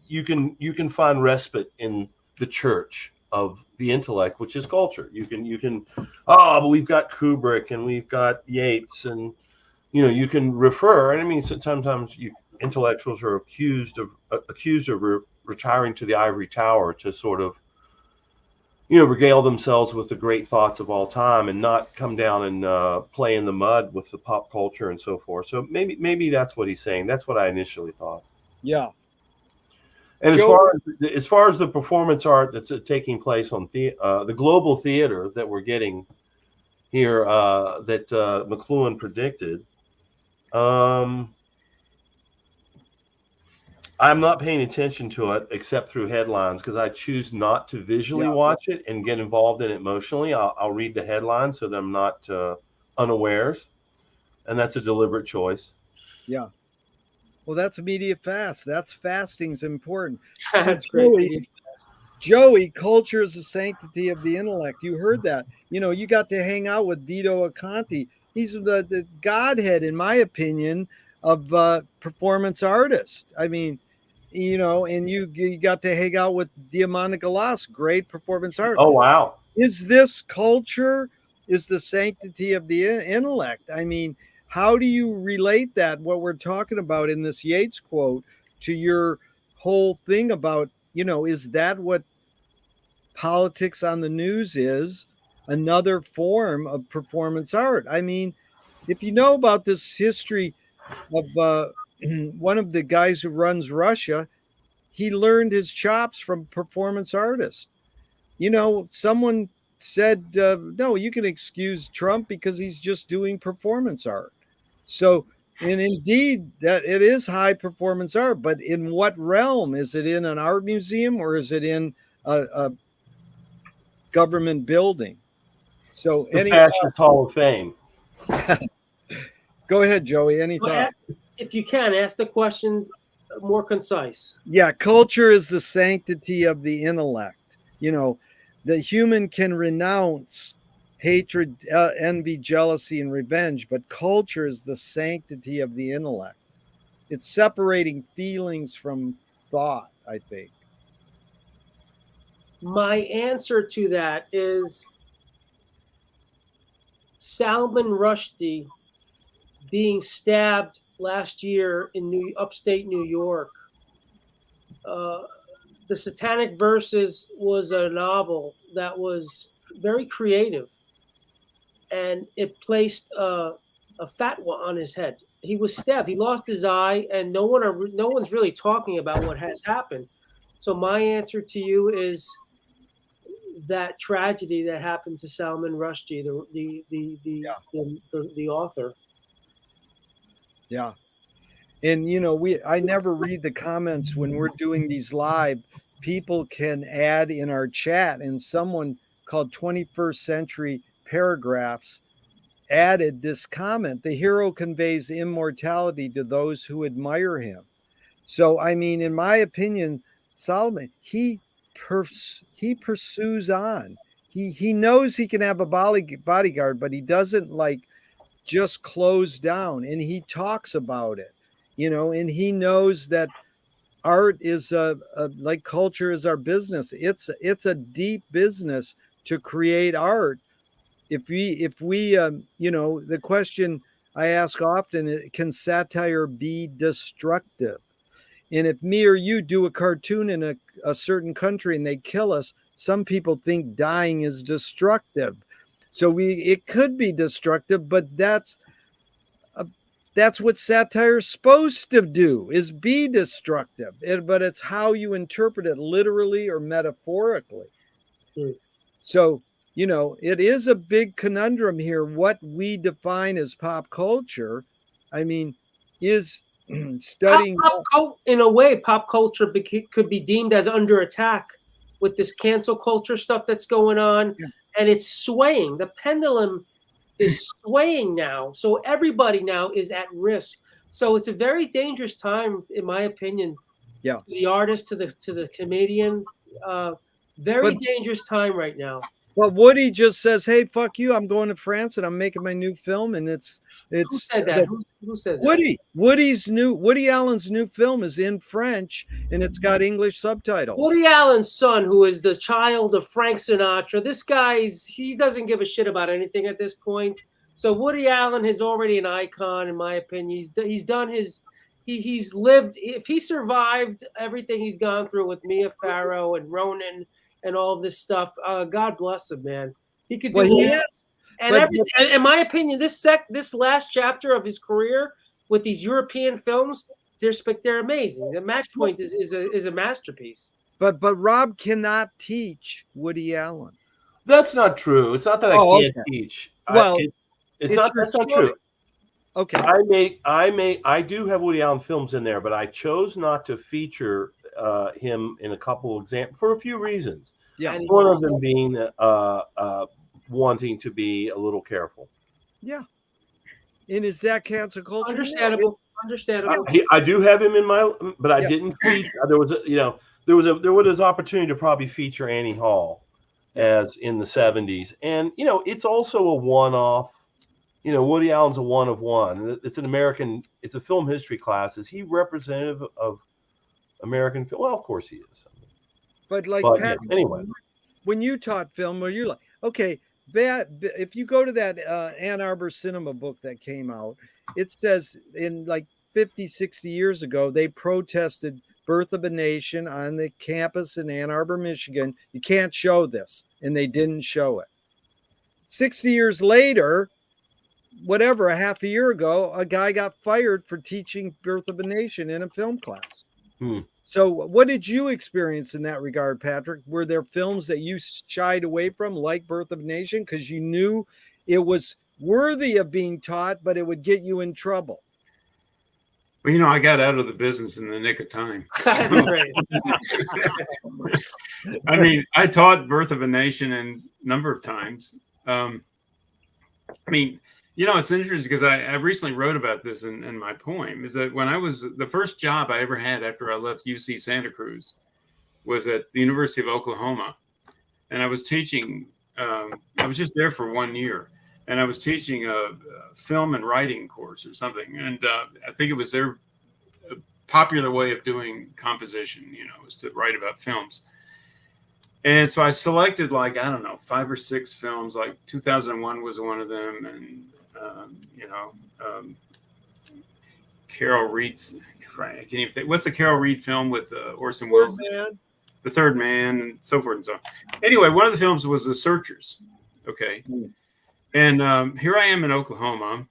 You can find respite in the church of the intellect, which is culture. You can but we've got Kubrick and we've got Yeats, and you can refer. And I mean, sometimes intellectuals are accused of retiring to the ivory tower to sort of regale themselves with the great thoughts of all time and not come down and play in the mud with the pop culture and so forth. So maybe that's what he's saying. That's what I initially thought. Yeah. And as far as the performance art that's taking place on the global theater that we're getting here, that McLuhan predicted, I'm not paying attention to it except through headlines because I choose not to visually watch it and get involved in it emotionally. I'll read the headlines so that I'm not unawares, and that's a deliberate choice. Yeah. Well, that's a media fast. Fasting's important. That's great. Joey, culture is the sanctity of the intellect. You heard that. You got to hang out with Vito Acconti. He's the godhead, in my opinion, of performance artists. I mean, and you got to hang out with Diamanda Galas, great performance art. Oh, wow. Is this culture is the sanctity of the intellect? I mean, how do you relate that, what we're talking about in this Yeats quote, to your whole thing about, is that what politics on the news is? Another form of performance art. I mean, if you know about this history of one of the guys who runs Russia, he learned his chops from performance artists. Someone said, no, you can excuse Trump because he's just doing performance art. So, and indeed, that it is high performance art, but in what realm? Is it in an art museum or is it in a government building? So, the Fashion Hall of Fame. Go ahead, Joey. Any thoughts? If you can, ask the question more concise. Yeah, culture is the sanctity of the intellect. You know, the human can renounce hatred, envy, jealousy, and revenge, but culture is the sanctity of the intellect. It's separating feelings from thought, I think. My answer to that is Salman Rushdie being stabbed last year in upstate New York. The Satanic Verses was a novel that was very creative, and it placed a fatwa on his head. He was stabbed. He lost his eye, and no one's really talking about what has happened. So my answer to you is that tragedy that happened to Salman Rushdie, the author. Yeah. And you know, I never read the comments when we're doing these live. People can add in our chat, and someone called 21st Century Paragraphs added this comment: the hero conveys immortality to those who admire him. So I mean, in my opinion, Solomon, he pursues on. He knows he can have a bodyguard, but he doesn't like just close down, and he talks about it, you know, and he knows that art is like culture is our business. It's a deep business to create art. If we you know, the question I ask often, can satire be destructive? And if me or you do a cartoon in a certain country and they kill us, some people think dying is destructive. So it could be destructive, but that's what satire is supposed to do, is be destructive. But it's how you interpret it, literally or metaphorically. So, you know, it is a big conundrum here. What we define as pop culture, I mean, is studying. In a way, pop culture could be deemed as under attack with this cancel culture stuff that's going on. Yeah. And it's swaying. The pendulum is swaying now. So everybody now is at risk. So it's a very dangerous time, in my opinion. Yeah. To the artist, to the comedian. Very dangerous time right now. Well, Woody just says, "Hey, fuck you! I'm going to France and I'm making my new film." And it's who said that? Who said that? Woody Allen's new film is in French and it's got English subtitles. Woody Allen's son, who is the child of Frank Sinatra, this guy he doesn't give a shit about anything at this point. So Woody Allen is already an icon, in my opinion. He's done his. He's lived. If he survived everything he's gone through with Mia Farrow and Ronan and all of this stuff, God bless him, man. He could do this. And in my opinion, this last chapter of his career with these European films, they're amazing. The Match Point is a masterpiece. But Rob cannot teach Woody Allen. That's not true. It's not that I can't teach. Well, that's not true. Okay. I do have Woody Allen films in there, but I chose not to feature him in a couple of examples for a few reasons. Yeah. One of them being wanting to be a little careful. Yeah. And is that cancel culture? Understandable. I do have him in my, but I didn't feature. There was opportunity to probably feature Annie Hall as in the 70s, and you know, it's also a one-off. You know, Woody Allen's a one of one. It's a film history class. Is he representative of American film? Well, of course he is. But Pat, anyway, when you taught film, were you like, okay, if you go to that Ann Arbor cinema book that came out, it says in like 50, 60 years ago, they protested Birth of a Nation on the campus in Ann Arbor, Michigan. You can't show this. And they didn't show it. 60 years later, whatever, a half a year ago, a guy got fired for teaching Birth of a Nation in a film class. So what did you experience in that regard, Patrick? Were there films that you shied away from, like Birth of a Nation, because you knew it was worthy of being taught, but it would get you in trouble? Well, you know, I got out of the business in the nick of time. So, I mean, I taught Birth of a Nation a number of times. I mean, You know, it's interesting because I recently wrote about this in my poem. Is that when I was the first job I ever had after I left UC Santa Cruz was at the University of Oklahoma, and I was teaching. I was just there for 1 year, and I was teaching a film and writing course or something. And I think it was their popular way of doing composition. You know, was to write about films. And so I selected like, I don't know, 5 or 6 films. Like 2001 was one of them, and Carol Reed's. I can't even think. What's the Carol Reed film with Orson Welles? The Third Man, and so forth and so on. Anyway, one of the films was The Searchers. Okay. And here I am in Oklahoma.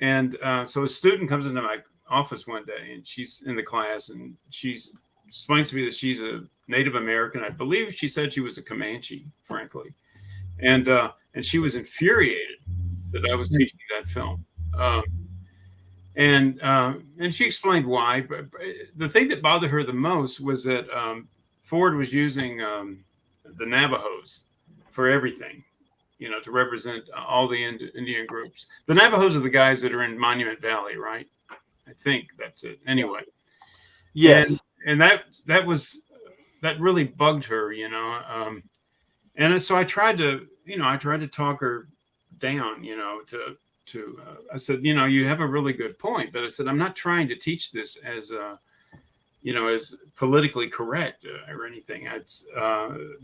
And so a student comes into my office one day, and she's in the class, and she explains to me that she's a Native American. I believe she said she was a Comanche, frankly. And she was infuriated that I was teaching that film. And she explained why. But the thing that bothered her the most was that Ford was using the Navajos for everything, you know, to represent all the Indian groups. The Navajos are the guys that are in Monument Valley, right? I think that's it. Anyway. Yes. And that really bugged her, you know. And so I tried to talk her down, you know, I said, you know, you have a really good point, but I said, I'm not trying to teach this as as politically correct or anything. It's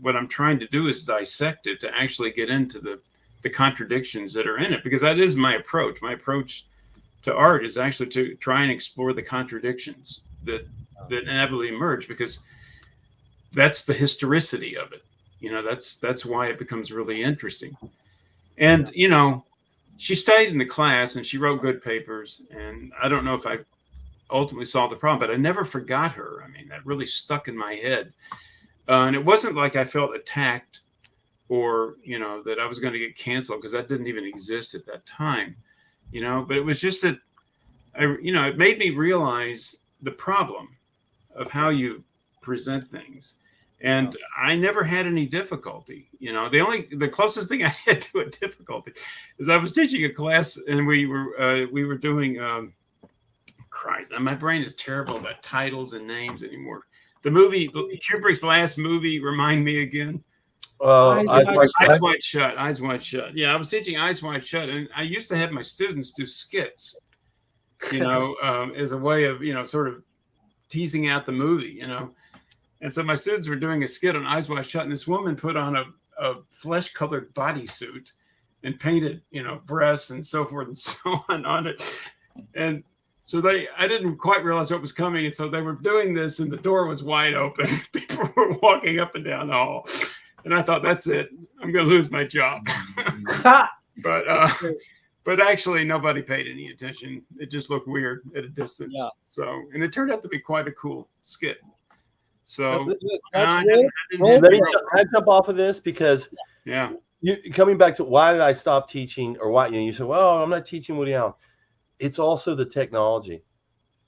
what I'm trying to do is dissect it to actually get into the contradictions that are in it, because that is my approach. My approach to art is actually to try and explore the contradictions that inevitably emerge, because that's the historicity of it. You know, that's why it becomes really interesting. And, you know, she stayed in the class and she wrote good papers. And I don't know if I ultimately solved the problem, but I never forgot her. I mean, that really stuck in my head. And it wasn't like I felt attacked or, you know, that I was going to get canceled, because that didn't even exist at that time, you know, but it was just that, it made me realize the problem of how you present things. And I never had any difficulty. You know, the closest thing I had to a difficulty is I was teaching a class, and we were doing. Christ, my brain is terrible about titles and names anymore. The movie, Kubrick's last movie, remind me again. Eyes Wide Shut. Eyes Wide Shut. Yeah, I was teaching Eyes Wide Shut, and I used to have my students do skits, you know, as a way of, you know, sort of teasing out the movie, you know. And so my students were doing a skit on Eyes Wide Shut, and this woman put on a flesh-colored bodysuit and painted, you know, breasts and so forth and so on it. And so I didn't quite realize what was coming. And so they were doing this, and the door was wide open. People were walking up and down the hall. And I thought, that's it. I'm going to lose my job. But actually, nobody paid any attention. It just looked weird at a distance. Yeah. So, and it turned out to be quite a cool skit. So let me jump off of this, because coming back to why did I stop teaching, or why, you know, you said, well, I'm not teaching Woody Allen. It's also the technology.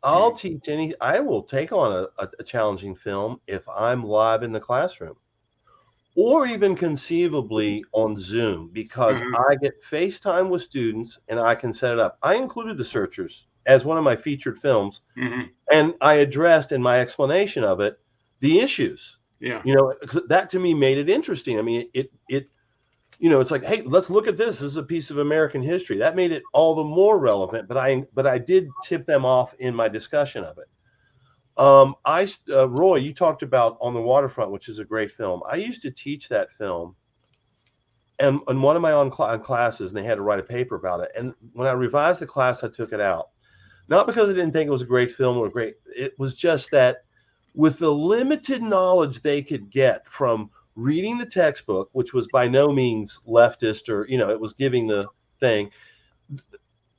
I will take on a challenging film if I'm live in the classroom, or even conceivably on Zoom, because I get FaceTime with students and I can set it up. I included The Searchers as one of my featured films, and I addressed in my explanation of it the issues. Yeah, you know, that to me made it interesting. I mean, it you know, it's like, hey, let's look at this. This is a piece of American history. That made it all the more relevant. But I did tip them off in my discussion of it. Roy, you talked about On the Waterfront, which is a great film. I used to teach that film, and in one of my own classes, and they had to write a paper about it. And when I revised the class, I took it out, not because I didn't think it was a great film or great. It was just that with the limited knowledge they could get from reading the textbook, which was by no means leftist, or, you know, it was giving the thing.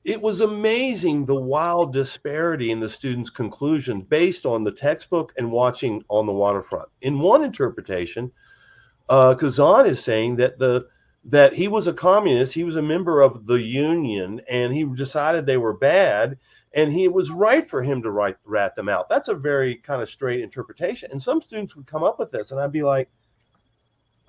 It was amazing the wild disparity in the students' conclusions based on the textbook and watching On the Waterfront. In one interpretation, Kazan is saying that he was a communist, he was a member of the Union, and he decided they were bad, and it was right for him to rat them out. That's a very kind of straight interpretation. And some students would come up with this, and I'd be like,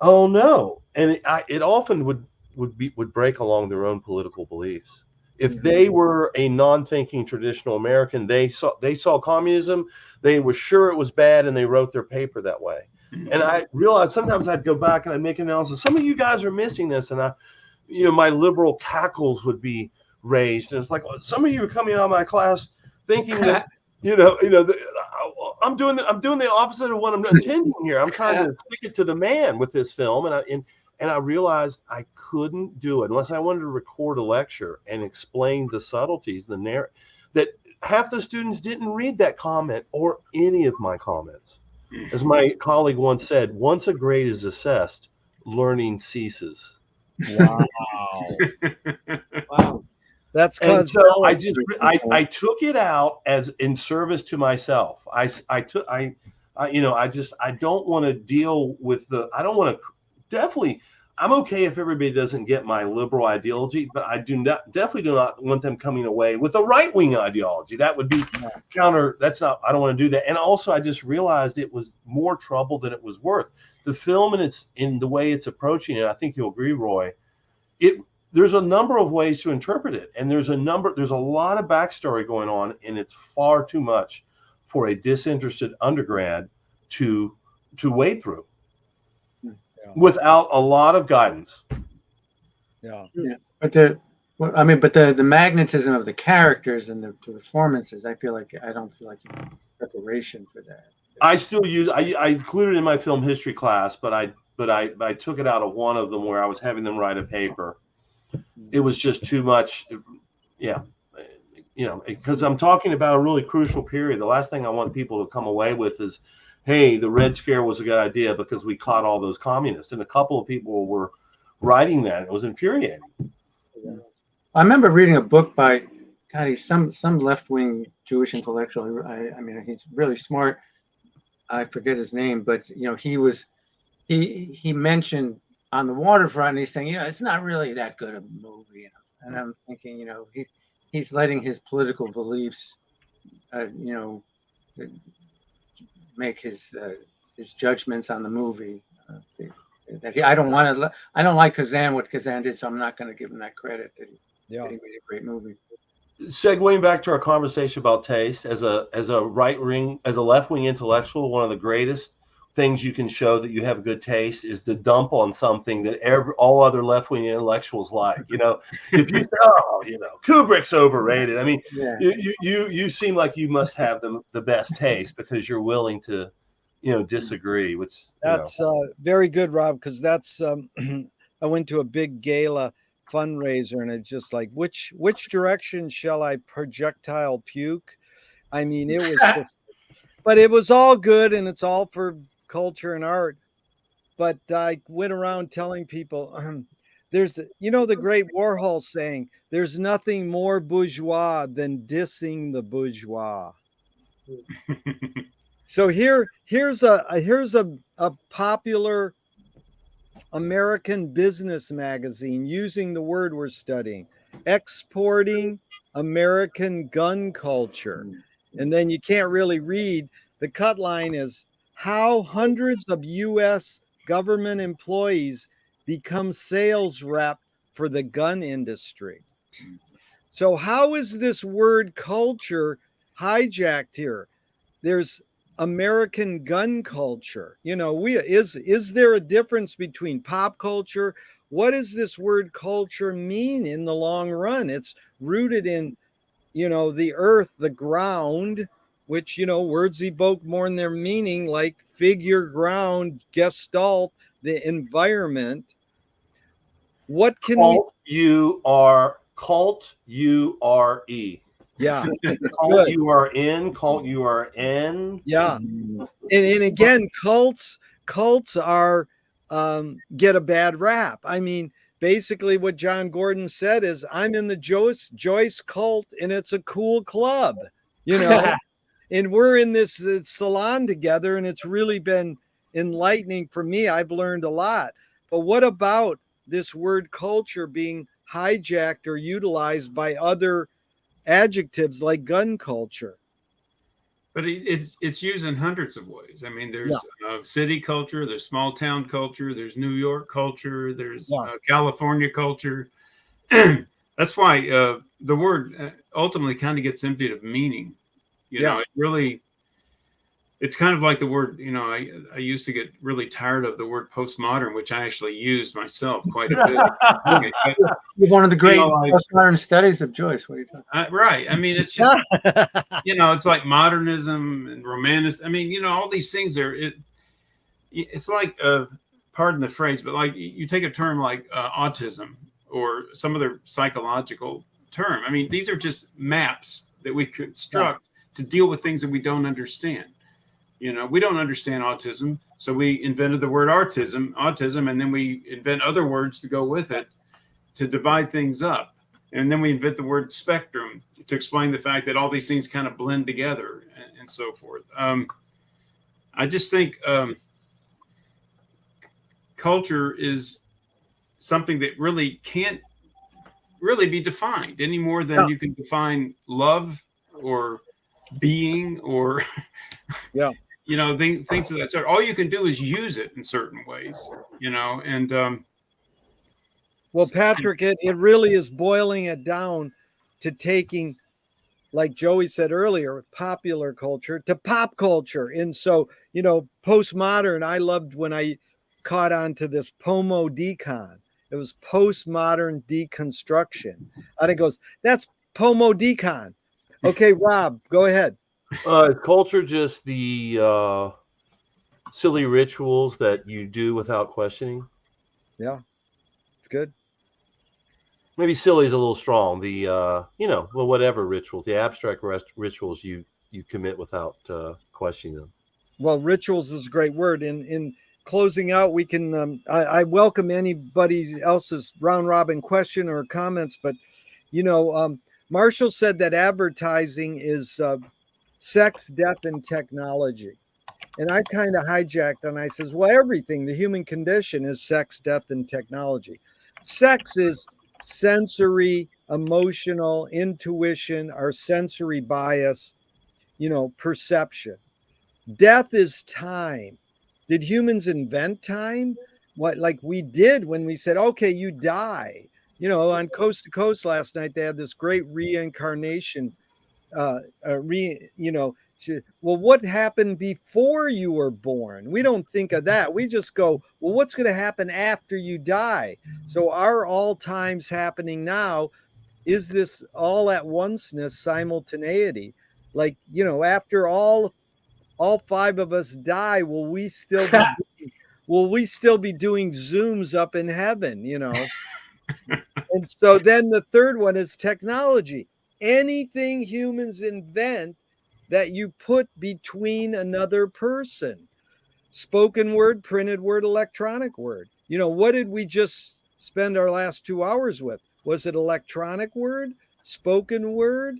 oh no. And it often would would break along their own political beliefs. If they were a non-thinking traditional American, they saw communism, they were sure it was bad, and they wrote their paper that way. And I realized sometimes I'd go back and I'd make an analysis. Some of you guys are missing this, and my liberal cackles would be raised, and it's like some of you are coming out of my class thinking that I'm doing the opposite of what I'm intending here. I'm trying to stick it to the man with this film, and I realized I couldn't do it unless I wanted to record a lecture and explain the subtleties, the narrative. That half the students didn't read that comment or any of my comments. As my colleague once said, once a grade is assessed, learning ceases. Wow. Wow. That's And because so I took it out as in service to myself. I don't want to deal with I don't want to. Definitely, I'm okay if everybody doesn't get my liberal ideology, but I definitely do not want them coming away with a right-wing ideology. That would be counter. I don't want to do that. And also, I just realized it was more trouble than it was worth. The film and in the way it's approaching it, I think you'll agree, Roy. There's a number of ways to interpret it, and there's a lot of backstory going on, and it's far too much for a disinterested undergrad to wade through. Without a lot of guidance. Yeah. But the magnetism of the characters and the performances, I don't feel like preparation for that. I still I included it in my film history class, but I took it out of one of them where I was having them write a paper. It was just too much. Yeah. Because I'm talking about a really crucial period. The last thing I want people to come away with is, hey, the Red Scare was a good idea because we caught all those communists. And a couple of people were writing that. It was infuriating. I remember reading a book by, some left-wing Jewish intellectual. I mean, he's really smart. I forget his name, but he mentioned On the Waterfront, and he's saying, it's not really that good a movie. And I'm thinking, he's letting his political beliefs, make his judgments on the movie. I don't like Kazan, what Kazan did, so I'm not going to give him that credit that he made a great movie. Segueing back to our conversation about taste, as a left-wing intellectual, one of the greatest things you can show that you have good taste is to dump on something that all other left-wing intellectuals like. If you say, Kubrick's overrated. I mean, you seem like you must have the best taste because you're willing to, disagree. That's very good, Rob, because that's I went to a big gala fundraiser, and it's just like, which direction shall I projectile puke? I mean, it was just, but it was all good, and it's all for culture and art. But I went around telling people, there's the great Warhol saying, there's nothing more bourgeois than dissing the bourgeois. So here's a popular American business magazine using the word we're studying, exporting American gun culture. And then you can't really read. The cut line is how hundreds of U.S. government employees become sales rep for the gun industry. So how is this word culture hijacked here? There's American gun culture. Is there a difference between pop culture? What does this word culture mean in the long run? It's rooted in, the earth, the ground, which, words evoke more in their meaning, like figure, ground, gestalt, the environment. What can cult U-R-E. Yeah. Cult U-R-N, cult U-R-N. Yeah. And again, cults are get a bad rap. I mean, basically what John Gordon said is, I'm in the Joyce cult and it's a cool club, and we're in this salon together, and it's really been enlightening for me. I've learned a lot. But what about this word culture being hijacked or utilized by other adjectives like gun culture? But it's used in hundreds of ways. I mean, there's city culture, there's small town culture, there's New York culture, there's California culture. That's why the word ultimately kind of gets emptied of meaning. You know, it really, it's kind of like the word, you know, I used to get really tired of the word postmodern, which I actually used myself quite a bit. You're one of the great postmodern studies of Joyce. What are you talking right. I mean, it's just, you know, it's like modernism and romanticism. I mean, you know, all these things are, it's like, pardon the phrase, but like you take a term like autism or some other psychological term. I mean, these are just maps that we construct to deal with things that we don't understand. You know, we don't understand autism, so we invented the word autism, and then we invent other words to go with it to divide things up. And then we invent the word spectrum to explain the fact that all these things kind of blend together and so forth. I just think culture is something that really can't really be defined any more than you can define love or being or you know, things of that sort. All you can do is use it in certain ways, you know, and well, Patrick, it really is boiling it down to taking, like Joey said earlier, popular culture to pop culture. And so, you know, postmodern, I loved when I caught on to this pomo decon. It was postmodern deconstruction. And it goes, that's pomo decon. Okay, Rob, go ahead. Is culture just the silly rituals that you do without questioning? Yeah, it's good. Maybe silly is a little strong. The you know, well, whatever rituals, the abstract rituals you commit without questioning them. Well, rituals is a great word. In closing out, we can. I welcome anybody else's round robin question or comments, but you know, Marshall said that advertising is sex, death, and technology. And I kind of hijacked and I says, well, everything, the human condition is sex, death, and technology. Sex is sensory, emotional, intuition, our sensory bias, you know, perception. Death is time. Did humans invent time? What, like we did when we said, okay, you die. You know, on Coast to Coast last night, they had this great reincarnation you know, well, what happened before you were born? We don't think of that. We just go, well, what's going to happen after you die? So are all times happening now? Is this all at onceness, simultaneity? Like, you know, after all five of us die, will we still be doing Zooms up in heaven, you know? And so then the third one is technology. Anything humans invent that you put between another person, spoken word, printed word, electronic word. You know, what did we just spend our last 2 hours with? Was it electronic word, spoken word?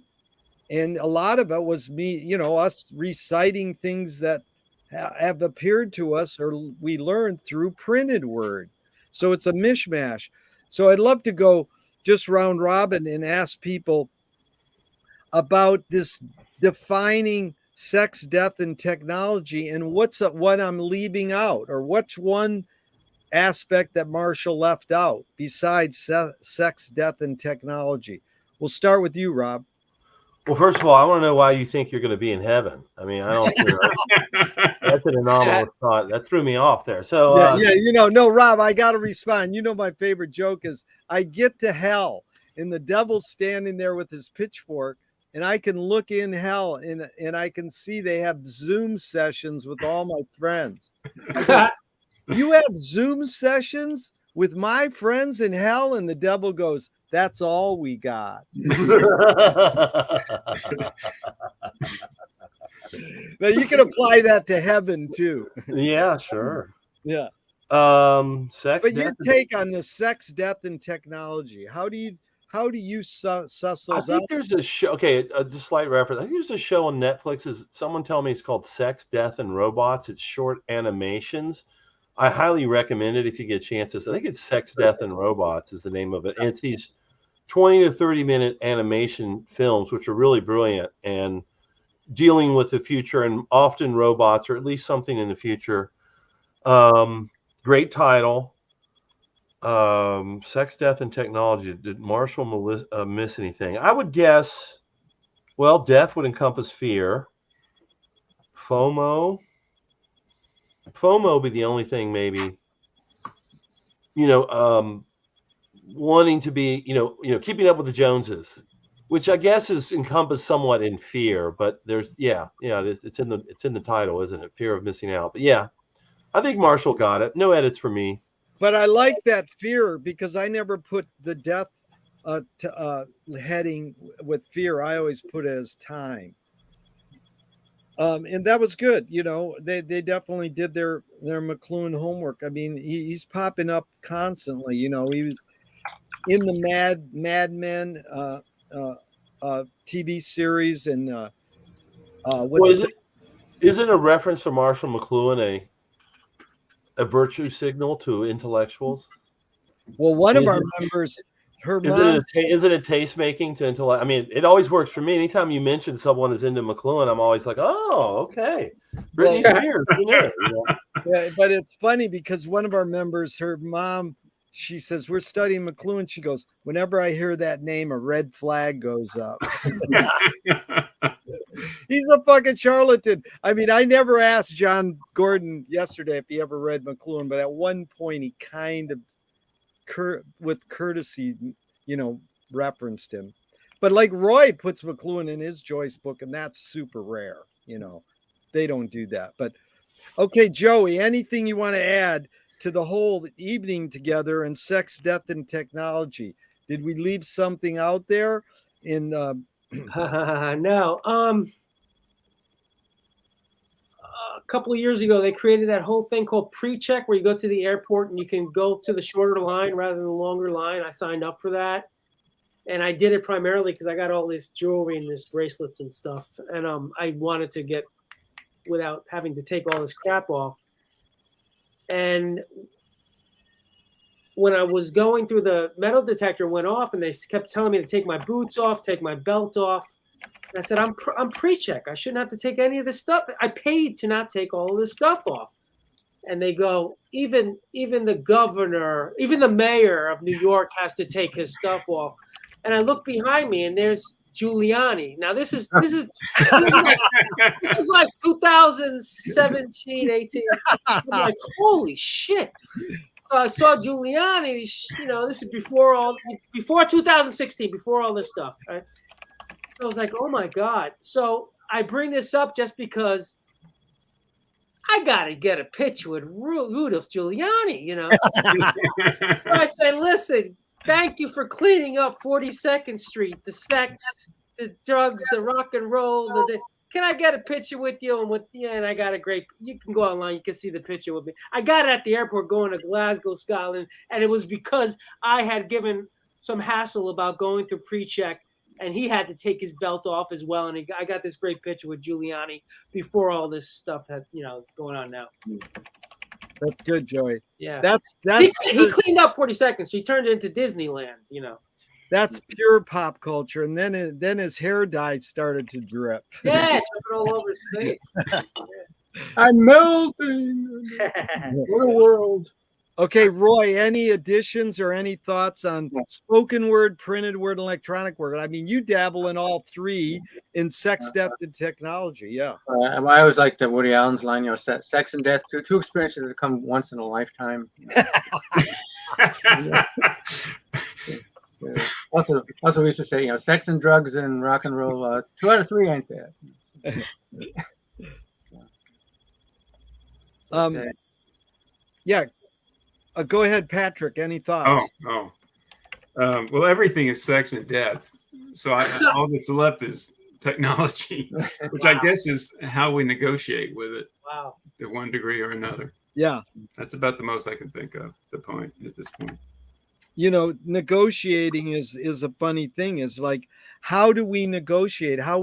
And a lot of it was me, you know, us reciting things that have appeared to us or we learned through printed word. So it's a mishmash. So I'd love to go just round robin and ask people about this defining sex, death, and technology, and what I'm leaving out, or what's one aspect that Marshall left out besides sex, death, and technology. We'll start with you, Rob. Well, first of all, I want to know why you think you're going to be in heaven. I mean, I don't. You know, that's an anomalous thought. That threw me off there. So yeah, you know, no, Rob, I got to respond. You know, my favorite joke is I get to hell, and the devil's standing there with his pitchfork. And I can look in hell and I can see they have Zoom sessions with all my friends. Go, you have Zoom sessions with my friends in hell? And the devil goes, that's all we got. Now you can apply that to heaven too. Yeah, sure. Yeah. Sex. But your take on the sex, death, and technology. How do you suss those out? I think there's a show. Okay, just slight reference. I think there's a show on Netflix. Someone tell me it's called Sex, Death, and Robots. It's short animations. I highly recommend it if you get chances. I think it's Sex, Death, and Robots is the name of it. And it's these 20 to 30 minute animation films, which are really brilliant. And dealing with the future and often robots, or at least something in the future. Great title. Sex, Death, and Technology. Did Marshall miss anything? I would guess, well, death would encompass fear. FOMO would be the only thing, maybe, wanting to be, keeping up with the Joneses, which I guess is encompassed somewhat in fear, but there's, it's in the title, isn't it? Fear of missing out. But yeah, I think Marshall got it. No edits for me. But I like that fear because I never put the death heading with fear. I always put it as time. And that was good. They definitely did their McLuhan homework. I mean, he's popping up constantly. He was in the Mad Men TV series, and isn't a reference to Marshall McLuhan a virtue signal to intellectuals? Well, one of our members, her mom, isn't it taste making to intellect? I mean, it always works for me. Anytime you mention someone is into McLuhan, I'm always like, oh, okay. Britney Spears, Yeah, but it's funny because one of our members, her mom, she says, we're studying McLuhan. She goes, whenever I hear that name, a red flag goes up. He's a fucking charlatan. I mean, I never asked John Gordon yesterday if he ever read McLuhan, but at one point he kind of, with courtesy, referenced him. But like Roy puts McLuhan in his Joyce book, and that's super rare. They don't do that. But okay, Joey, anything you want to add to the whole evening together and Sex, Death, and Technology? Did we leave something out there? No. A couple of years ago, they created that whole thing called pre-check, where you go to the airport and you can go to the shorter line rather than the longer line. I signed up for that, and I did it primarily because I got all this jewelry and this bracelets and stuff, and I wanted to get without having to take all this crap off. And when I was going through, the metal detector went off, and they kept telling me to take my boots off, take my belt off. And I said, I'm pre-check. I shouldn't have to take any of this stuff. I paid to not take all of this stuff off. And they go, even the governor, even the mayor of New York has to take his stuff off. And I look behind me, and there's Giuliani. Now this is like 2017, 18. I'm like, holy shit. I saw Giuliani, this is before 2016, before all this stuff, right? So I was like, oh my God. So I bring this up just because I got to get a picture with Rudolph Giuliani, So I say, listen, thank you for cleaning up 42nd Street, the sex, the drugs, the rock and roll. Can I get a picture with you? And I got you can go online, you can see the picture with me. I got it at the airport going to Glasgow, Scotland, and it was because I had given some hassle about going through pre-check, and he had to take his belt off as well. And I got this great picture with Giuliani before all this stuff had, going on now. That's good, Joey. Yeah. That's he cleaned up 42nd Street, turned it into Disneyland, That's pure pop culture. And then his hair dye started to drip. Yeah, jumping all over his face. Yeah. I'm melting. What a world. Okay, Roy, any additions or any thoughts on spoken word, printed word, electronic word? I mean, you dabble in all three in Sex, Death, and Technology. Yeah. I always like the Woody Allen's line, sex and death, two experiences that come once in a lifetime. Also, we used to say, sex and drugs and rock and roll, 2 out of 3 ain't bad. Yeah. Go ahead, Patrick. Any thoughts? Well, everything is sex and death. So all that's left is technology, which I guess is how we negotiate with it. Wow. To one degree or another. Yeah. That's about the most I can think of at this point. Negotiating is a funny thing. Is like, how do we negotiate? How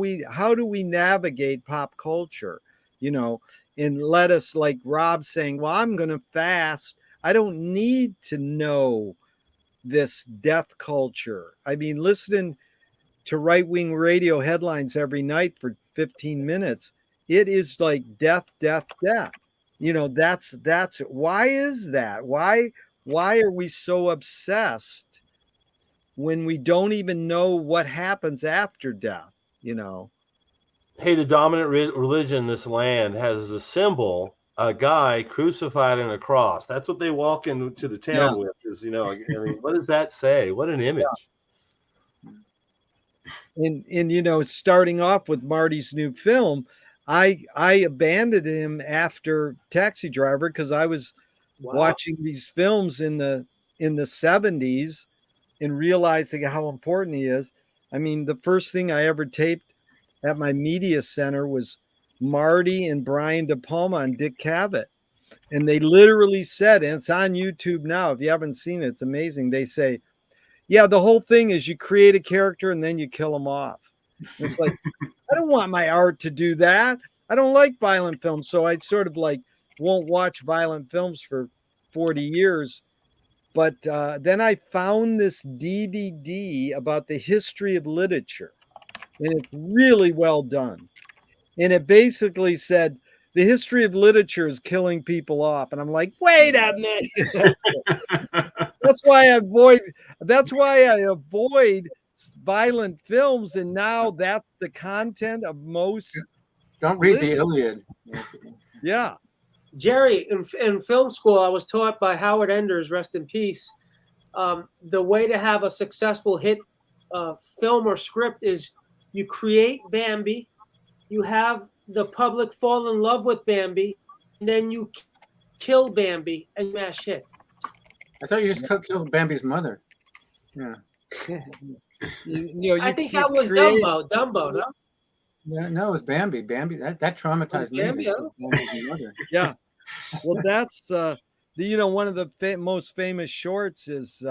do we navigate pop culture? And let us, like Rob saying, well, I'm going to fast. I don't need to know this death culture. I mean, listening to right-wing radio headlines every night for 15 minutes, it is like death, death, death. You know, that's why is that? Why are we so obsessed when we don't even know what happens after death, you know? Hey, the dominant religion in this land has as a symbol a guy crucified in a cross. That's what they walk into the town with. Is, you know, I mean, what does that say? What an image! And you know, starting off with Marty's new film, I abandoned him after Taxi Driver because I was watching these films in the 70s and realizing how important he is. I mean, the first thing I ever taped at my media center was Marty and Brian De Palma and Dick Cavett. And they literally said, and it's on YouTube now, if you haven't seen it, it's amazing. They say, yeah, the whole thing is you create a character and then you kill them off. And it's like, I don't want my art to do that. I don't like violent films. So I sort of like won't watch violent films for 40 years. But then I found this DVD about the history of literature. And it's really well done. And it basically said, the history of literature is killing people off. And I'm like, wait a minute. That's why I avoid violent films. And now that's the content of most. Don't read the Iliad. Yeah. Jerry, in film school, I was taught by Howard Enders, rest in peace, the way to have a successful hit film or script is you create Bambi, you have the public fall in love with Bambi, and then you kill Bambi and smash hit. I thought you just killed Bambi's mother. Yeah. I think that was Dumbo. Dumbo, no? Yeah, no, it was Bambi. Bambi, that traumatized me. Bambi, Bambi's mother. Yeah. Well, that's one of the most famous shorts is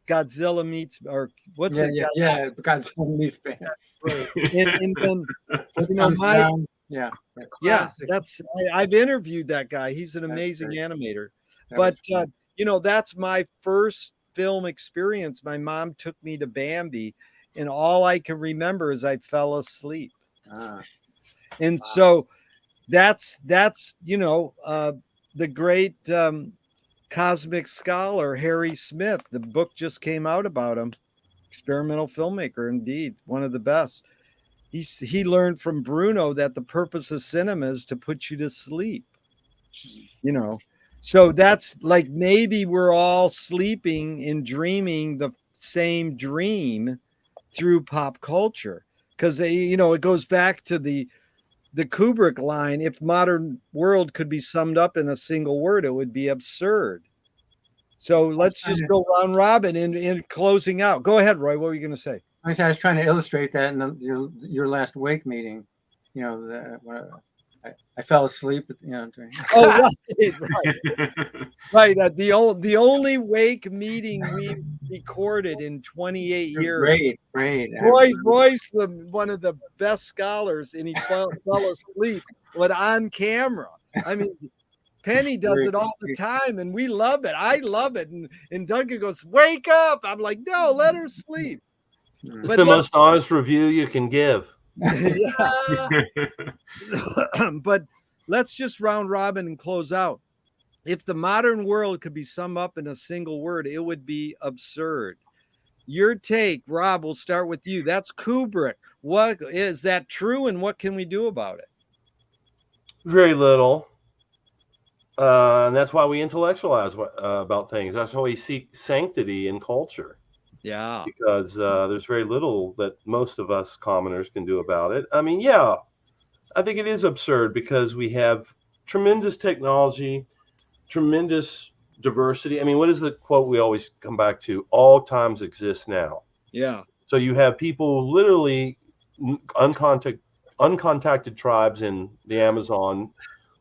Godzilla meets, or what's it? Yeah, Godzilla meets Bambi. Right. And then I've interviewed that guy. He's an amazing animator. But that's my first film experience. My mom took me to Bambi, and all I can remember is I fell asleep. So that's the great cosmic scholar Harry Smith. The book just came out about him. Experimental filmmaker, indeed, one of the best. He learned from Bruno that the purpose of cinema is to put you to sleep. So that's like maybe we're all sleeping and dreaming the same dream through pop culture, because it goes back to the Kubrick line: if modern world could be summed up in a single word, it would be absurd. So let's just go round robin in closing out. Go ahead, Roy. What were you going to say? I was trying to illustrate that in your last wake meeting. I fell asleep. During... Oh, right. The only wake meeting we recorded in 28 years. Great. Roy's one of the best scholars, and he fell asleep, but on camera. I mean, Penny does it all the time, and we love it. I love it. And Duncan goes, "Wake up!" I'm like, "No, let her sleep." It's the most honest review you can give. But let's just round robin and close out. If the modern world could be summed up in a single word, it would be absurd. Your take, Rob, we'll start with you. That's Kubrick. What is that true, and what can we do about it? Very little. And that's why we intellectualize about things. That's why we seek sanctity in culture. Yeah. Because there's very little that most of us commoners can do about it. I mean, yeah, I think it is absurd because we have tremendous technology, tremendous diversity. I mean, what is the quote we always come back to? All times exist now. Yeah. So you have people literally uncontacted tribes in the Amazon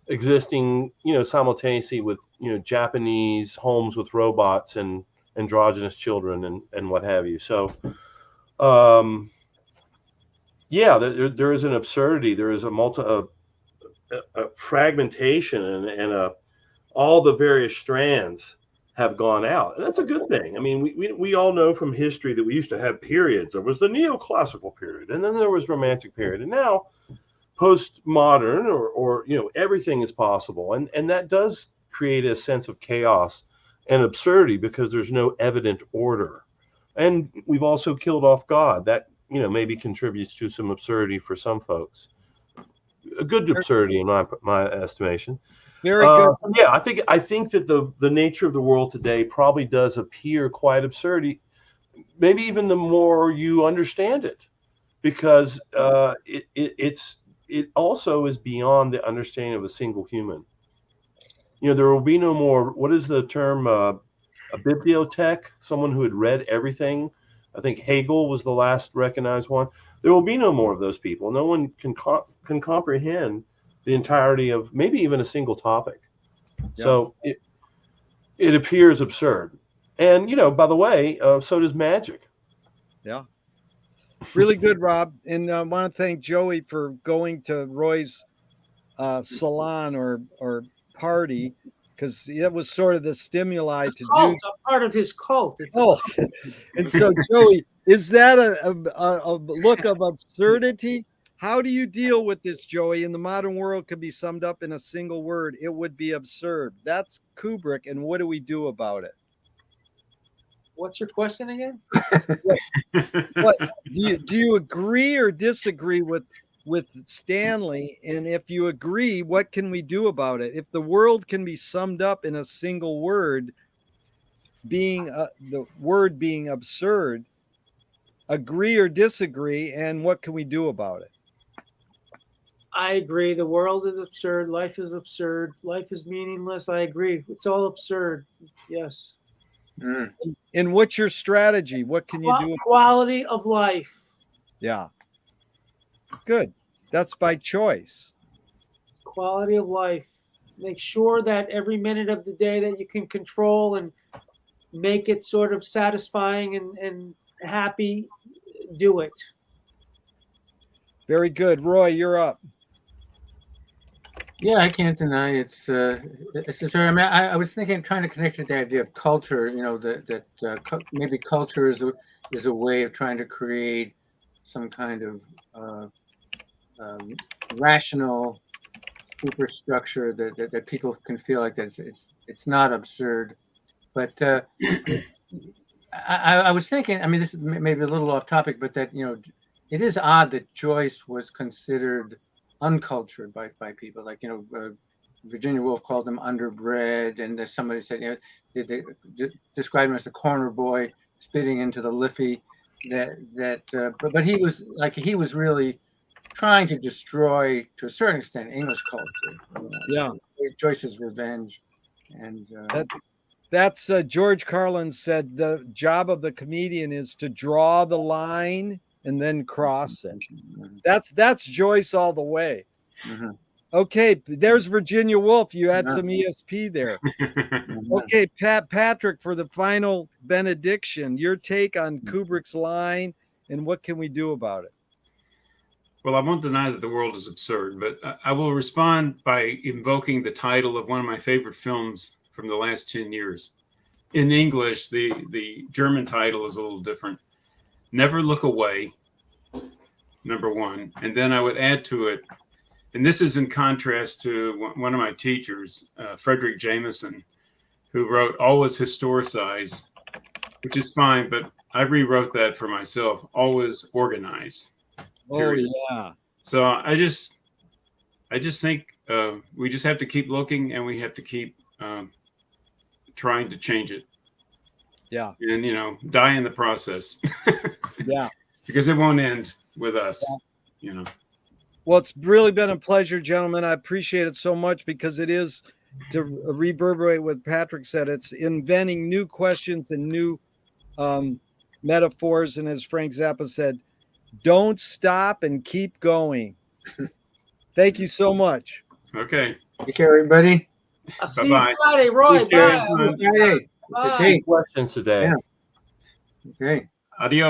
existing, simultaneously with, Japanese homes with robots and androgynous children and what have you. So, there is an absurdity. There is a fragmentation and all the various strands have gone out. And that's a good thing. I mean, we all know from history that we used to have periods. There was the neoclassical period, and then there was romantic period. And now postmodern or everything is possible. And that does create a sense of chaos and absurdity because there's no evident order. And we've also killed off God. That, maybe contributes to some absurdity for some folks. A good absurdity in my estimation. Very good. Yeah, I think that the nature of the world today probably does appear quite absurd, maybe even the more you understand it, because it also is beyond the understanding of a single human. There will be no more. What is the term? A bibliotech, someone who had read everything. I think Hegel was the last recognized one. There will be no more of those people. No one can comprehend the entirety of maybe even a single topic. Yeah. So it appears absurd. And, by the way, so does magic. Yeah. Really good, Rob. And I want to thank Joey for going to Roy's salon or party, because that was sort of the stimuli to do. I'm part of his cult. And so, Joey, is that a look of absurdity? How do you deal with this, Joey? In the modern world could be summed up in a single word. It would be absurd. That's Kubrick. And what do we do about it? What's your question again? What, do you agree or disagree with Stanley? And if you agree, what can we do about it? If the world can be summed up in a single word, being the word being absurd, agree or disagree, and what can we do about it? I agree. The world is absurd. Life is absurd. Life is meaningless. I agree. It's all absurd. Yes. Mm. And what's your strategy? What can you do? Quality of life. Yeah. Good. That's by choice. Quality of life. Make sure that every minute of the day that you can control and make it sort of satisfying and happy, do it. Very good. Roy, you're up. Yeah, I can't deny it's absurd. I mean, I was thinking, trying to connect to the idea of culture. That maybe culture is a way of trying to create some kind of rational superstructure that people can feel like that it's not absurd. But I was thinking, I mean, this is maybe a little off topic, but that it is odd that Joyce was considered uncultured by people. Like, Virginia Woolf called him underbred, and somebody said, they described him as the corner boy spitting into the Liffey. But he was really trying to destroy, to a certain extent, English culture. Yeah, Joyce's revenge, and that's George Carlin said the job of the comedian is to draw the line and then cross it. That's Joyce all the way. Mm-hmm. Okay, there's Virginia Woolf. You had some ESP there. Okay, Patrick, for the final benediction, your take on Kubrick's line and what can we do about it? Well, I won't deny that the world is absurd, but I will respond by invoking the title of one of my favorite films from the last 10 years. In English, the German title is a little different. Never Look Away, number one. And then I would add to it, and this is in contrast to one of my teachers, Frederick Jameson, who wrote Always Historicize, which is fine, but I rewrote that for myself, Always Organize. Period. Oh, yeah. So I just think we just have to keep looking, and we have to keep trying to change it. Yeah. And, die in the process. Yeah. Because it won't end with us, Well, it's really been a pleasure, gentlemen. I appreciate it so much because it is, to reverberate what Patrick said, it's inventing new questions and new metaphors. And as Frank Zappa said, don't stop and keep going. Thank you so much. Okay. Take care, everybody. I'll see you Friday, Roy. Bye. Bye. Bye. Questions today. Yeah. Okay. Adios.